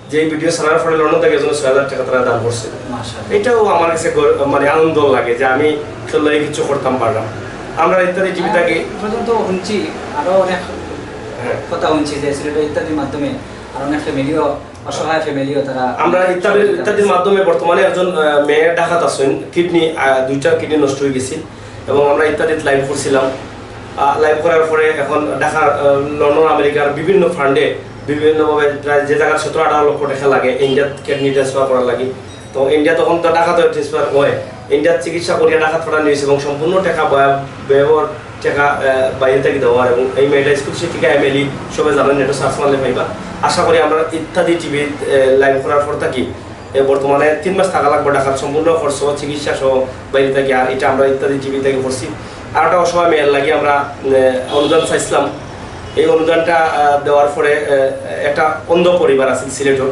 S1: যে এই ভিডিও ছাড়ার পরে লন্ডন থেকে একজন 6,000 টাকা তারা দান করছে।
S2: মাশাআল্লাহ।
S1: এটাও আমার কাছে মানে আনন্দ লাগে যে আমি আসলে এই কিছু করতাম পারলাম। আমরা ইত্যাদি টিভি থাকি
S2: পর্যন্ত শুনছি আরো অনেক কথা শুনছি যে সিলেটের ইত্যাদির মাধ্যমে আর অনেক ফ্যামিলিও অসহায় ফ্যামিলিও তারা
S1: আমরা ইত্যাদির মাধ্যমে বর্তমানে একজন মেয়ের ডাকাত আছেন, কিডনি 2টা কিডনি নষ্ট হয়ে গেছে এবং আমরা ইত্যাদিতে লাইভ করছিলাম। লাইভ করার পরে এখন ঢাকা লন্ডন আমেরিকার বিভিন্ন ফান্ডে বিভিন্নভাবে প্রায় যে জায়গায় 17-18 লক্ষ টাকা লাগে ইন্ডিয়াত কিডনি ট্রান্সফার করার লাগে। তো ইন্ডিয়া তখন তো টাকাতে ট্রান্সফার হয়, ইন্ডিয়ার চিকিৎসা করিয়া টাকা পাঠানো হয়েছে এবং সম্পূর্ণ টাকা ব্যবহার টাকা বাইরে থেকে দেওয়া। এবং এই মেয়েটা স্কুল শিক্ষিকা এমএলই সবাই জানেন, এটা সার্চ মারলে পাইবা। আশা করি আমরা ইত্যাদি টিভি লাইভ করার পর থাকি বর্তমানে 3 মাস থাকা লাগবে ঢাকার সম্পূর্ণ খরচ চিকিৎসা সহ বাইরে থেকে। আর এটা আমরা ইত্যাদি টিভি থেকে করছি। আর একটা অসময় মেয়ের লাগে আমরা অনুদান চাইছিলাম। এই অনুদানটা দেওয়ার পরে একটা অন্ধ পরিবার আছে সিলেটর,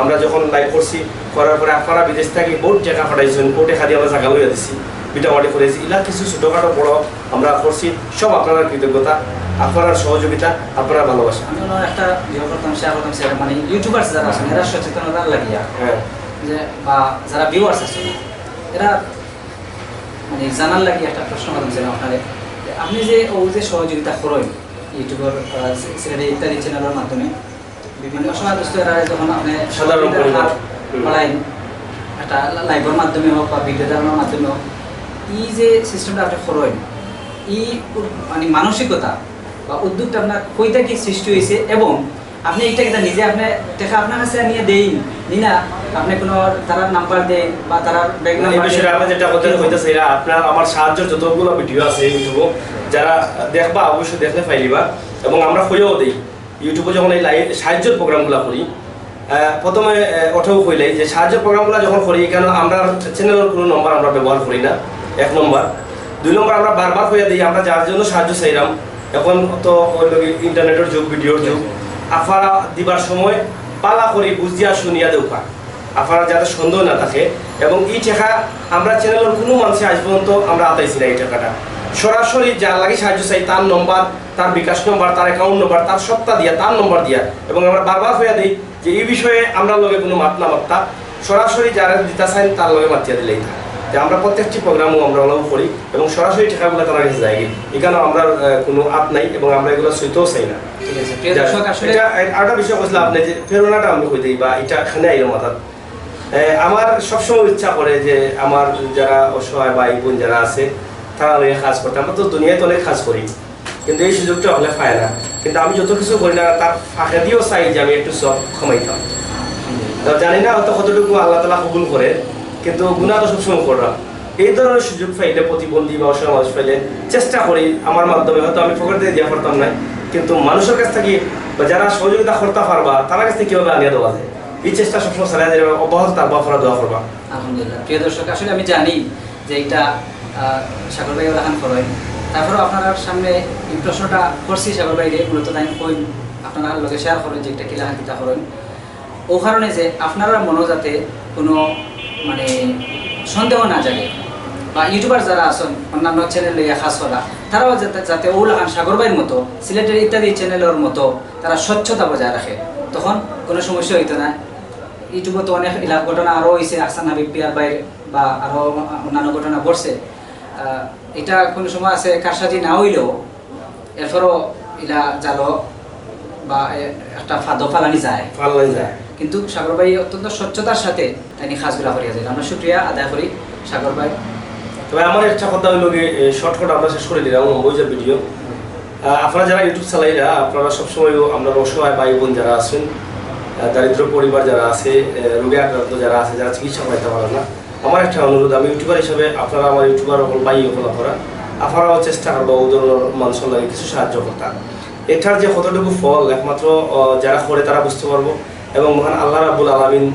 S1: আমরা যখন লাইভ করছি করার পরে আপনারা বিদেশ থেকে বহুত টাকা পাঠাইছেন, বহুত টাকা দিয়ে আমরা জায়গা লইয়া দিচ্ছি, বিটামাটি করেছি। ইলা কিছু ছোটোখাটো বড় আমরা করছি, সব আপনারা কৃতজ্ঞতা, আপনার সহযোগিতা, আপনার ভালোবাসা।
S2: আমি একটা ভিডিও করতাম, শেয়ার করতাম, সেটা মানে ইউটিউবার্স যারা আছেন এরা সচেতনতা লাগিয়া যে বা যারা ভিউয়ার্স আছেন এরা মানে জানার লাগে একটা প্রশ্ন করতাম ছিলাম আপনারে, আপনি যে ও যে সহযোগিতা করেন ইউটিউবের সিলেটের ইত্যাদি চ্যানেলের মাধ্যমে বিভিন্ন সময় দোস্ত এরা যখন আপনি
S1: সাধারণ পরিবার
S2: বাড়াইন একটা লাইভের মাধ্যমে হোক বা ভিডিও দেখানোর মাধ্যমে হোক, এই যে সিস্টেমটা আপনি করেন এই মানে মানসিকতা বা উদ্যোগটা আপনার কইটা কি সৃষ্টি হয়েছে এবং আপনি এইটা কিন্তু নিজে আপনি টাকা আপনার কাছে নিয়ে দেন না আপনি কোনো তারা নাম্বার দেন বা তারা ব্যাংক
S1: এই বিষয়ে আপনি যেটা কথা কইতাছেন এরা আপনার আমার সাহায্য যতগুলো ভিডিও আছে ইউটিউবে যারা দেখবা অবশ্যই দেখলে পাইলিবা। এবং আমরা কইও দেই ইউটিউবে যখন এই লাইভ সাহায্যের প্রোগ্রামগুলো করি, প্রথমে ওঠাও কইলাই যে সাহায্য প্রোগ্রামগুলো যখন করি কেন আমরা চ্যানেলের কোনো নম্বর আমরা ব্যবহার করি না, 1 নম্বর। 2 নম্বর আমরা বারবার কইয়া দিই আমরা যার জন্য সাহায্য চাইলাম, এখন তো ইন্টারনেটের যুগ, ভিডিওর যুগ, আপনারা দিবার সময় পালা করি বুঝিয়া শুনিয়া দেওয়া, আপনারা যাতে সন্দেহ না থাকে। এবং এই টাকা আমরা চ্যানেলের কোনো মানুষে আজ পর্যন্ত আমরা আতাইছি না। এই টাকাটা সরাসরি যার লাগে সাহায্য চাই তার নম্বর, তার বিকাশ নম্বর, তার অ্যাকাউন্ট নম্বর, তার সত্তা দিয়া, তার নম্বর দিয়া। এবং আমরা বারবার হইয়া দিই যে এই বিষয়ে আমরা লগে কোনো মাত না মাত্তা, সরাসরি যারা দিতে চান তার লগে মাতিয়া দিলেই থাকে। যে আমরা প্রত্যেকটি প্রোগ্রামও আমরা অলভ করি এবং সরাসরি টাকাগুলো তারা কাছে যাই, এখানে আমরা কোনো আপ নাই এবং আমরা এগুলো সইতেও চাই না।
S2: ঠিক আছে প্রিয় দর্শক, আসলে
S1: আরেকটা বিষয় বলছিলাম আপনি যে প্রেরণাটা আমি কই দিই বা এটা এখানে আইলো মাথার, আমার সবসময় ইচ্ছা করে যে আমার যারা অসহায় ভাই বোন যারা আছে তারা অনেক কাজ করতে, আমরা তো দুনিয়াতে অনেক কাজ করি কিন্তু এই সুযোগটা হলে পায় না। কিন্তু আমি যত কিছু করি না তার ফাঁকে দিয়েও চাই যে আমি একটু সব কমাইতাম। জানি না হয়তো কতটুকু আল্লাহ তালা কবুল করে, কিন্তু গুণা তো সবসময় করলাম। এই ধরনের সুযোগ পাইলে প্রতিবন্ধী বা অসহায় মানুষ পাইলে চেষ্টা করি আমার মাধ্যমে, হয়তো আমি পকেট দিয়ে দেওয়া করতাম না কিন্তু মানুষের কাছ থেকে বা যারা সহযোগিতা করতে পারবা তার কাছ থেকে কীভাবে আনিয়ে দেওয়া যায় এই চেষ্টা সবসময় চালাই যাবে, অব্যাহত থাকবো, আপনারা দোয়া করবা।
S2: আলহামদুলিল্লাহ। প্রিয় দর্শক, আসলে আমি জানি যে এটা সাগর ভাই রাখান করেন, তারপরেও আপনার সামনে এই প্রশ্নটা করছি সাগর ভাইরে মূলত তাই কই আপনারা লগে শেয়ার করেন যে এটা কিলাহান কিতা করেন, ও কারণে যে আপনারা মনে যাতে কোনো মানে সন্দেহ না জাগে বা ইউটিউবার যারা আছেন অন্যান্য চ্যানেল লইয়া খাস করা তারাও যাতে ও লাগান সাগর ভাইয়ের মতো সিলেটের ইত্যাদি চ্যানেলের মতো তারা স্বচ্ছতা বজায় রাখে, তখন কোনো সমস্যা হইতো না। ইউটিউবে তো অনেক ইলাক ঘটনা আরও হয়েছে, আহসান হাবিব পিয়ার বাইরে বা আরও অন্যান্য ঘটনা ঘটছে। এটা কোনো সময় আছে কারসাজি না হইলেও এরপরও ইলা জালো বা একটা ফালানি যায়, কিন্তু সাগর ভাই অত্যন্ত স্বচ্ছতার সাথে তিনি খাসগুলা করিয়া যায়। আমরা শুক্রিয়া আদায় করি সাগর ভাই।
S1: তবে আমার একটা কথা হইল শর্টকাট আমরা শেষ করে দিলাম ওই যে ভিডিও। আপনারা যারা ইউটিউব চালাইরা আপনারা সবসময় আমরা অসহায় ভাই বোন যারা আছেন, দারিদ্র পরিবার যারা আছে, রোগে আক্রান্ত যারা আছে, যারা চিকিৎসা পাইতে পারে না, আমার একটা অনুরোধ, আমি ইউটিউবার হিসাবে আপনারা আমার ইউটিউবার হল ভাই হল আপনারাও চেষ্টা করবো ওদের মানুষের লাগে কিছু সাহায্য করতে। এটার যে কতটুকু ফল একমাত্র যারা করে তারা বুঝতে পারবো এবং মহান আল্লাহ রাব্বুল আলামিন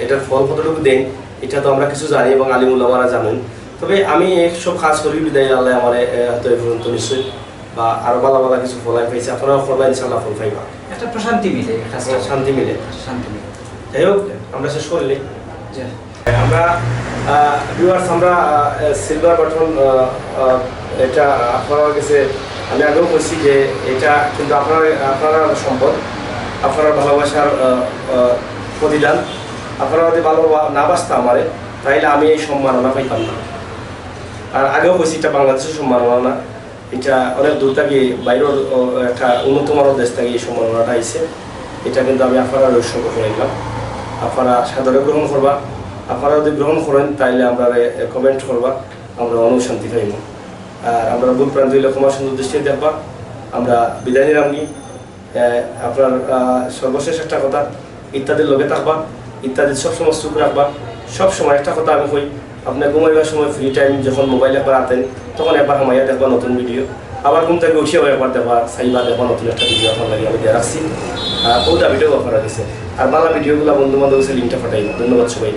S1: এটার ফল কতটুকু দেন এটা তো আমরা কিছু জানি এবং আলিমুল্লামারা জানেন। তবে আমি সব কাজ করি বিদায় আল্লাহ আমার হয়তো এই পর্যন্ত নিশ্চয়ই বা আরো ভালো ভালো কিছু ফলাই পাইছে, আপনারাও করবেন ইনশাল্লাহ ফল পাইবা,
S2: একটা প্রশান্তি মিলে,
S1: শান্তি মিলে। যাই হোক আমরা শেষ করলি আমরা ভিউয়ার্স, আমরা সিলভার বাটন এটা আপনার কাছে আমি আগেও বলছি যে এটা কিন্তু আপনারা সম্পদ, আপনারা ভালোবাসার প্রতিদান। আপনারা যদি ভালো না বাসতে আমারে, তাইলে আমি এই সম্মাননা পাইতাম না। আর আগেও বলছি এটা বাংলাদেশের সম্মাননা না, এটা অনেক দূর থেকে বাইরের একটা উন্নতমার দেশ থেকে এই সম্মাননাটা আইছে। এটা কিন্তু আমি আপনারা উৎসর্গ করাইলাম, আপনারা সাদরে গ্রহণ করবা। আপনারা যদি গ্রহণ করেন তাইলে আমরা কমেন্ট করবা, আমরা অনুশান্তি পাইব। আর আমরা ভুল প্রান্ত হইলে ক্ষমা সুন্দর দৃষ্টিতে দেখবা। আমরা বিদায় নিলাম নি। আপনার সর্বশেষ একটা কথা, ইত্যাদির লগে থাকবা, ইত্যাদির সবসময় চুপ রাখবা। সবসময় একটা কথা আমি কই, আপনার ঘুমাইবার সময় ফ্রি টাইম যখন মোবাইল একবার আতেন, তখন একবার হামাইয়া দেখবা নতুন ভিডিও, আবার ঘুম থেকে উঠিয়েও একবার দেখবা, চাইবা দেখবা নতুন একটা ভিডিও আপনার লাগে আমি দিয়ে রাখছি। বহুটা ভিডিও আপনারা দিচ্ছে। আর বাংলা ভিডিওগুলো বন্ধু বান্ধব লিঙ্কটা পাঠাইব। ধন্যবাদ সবাই।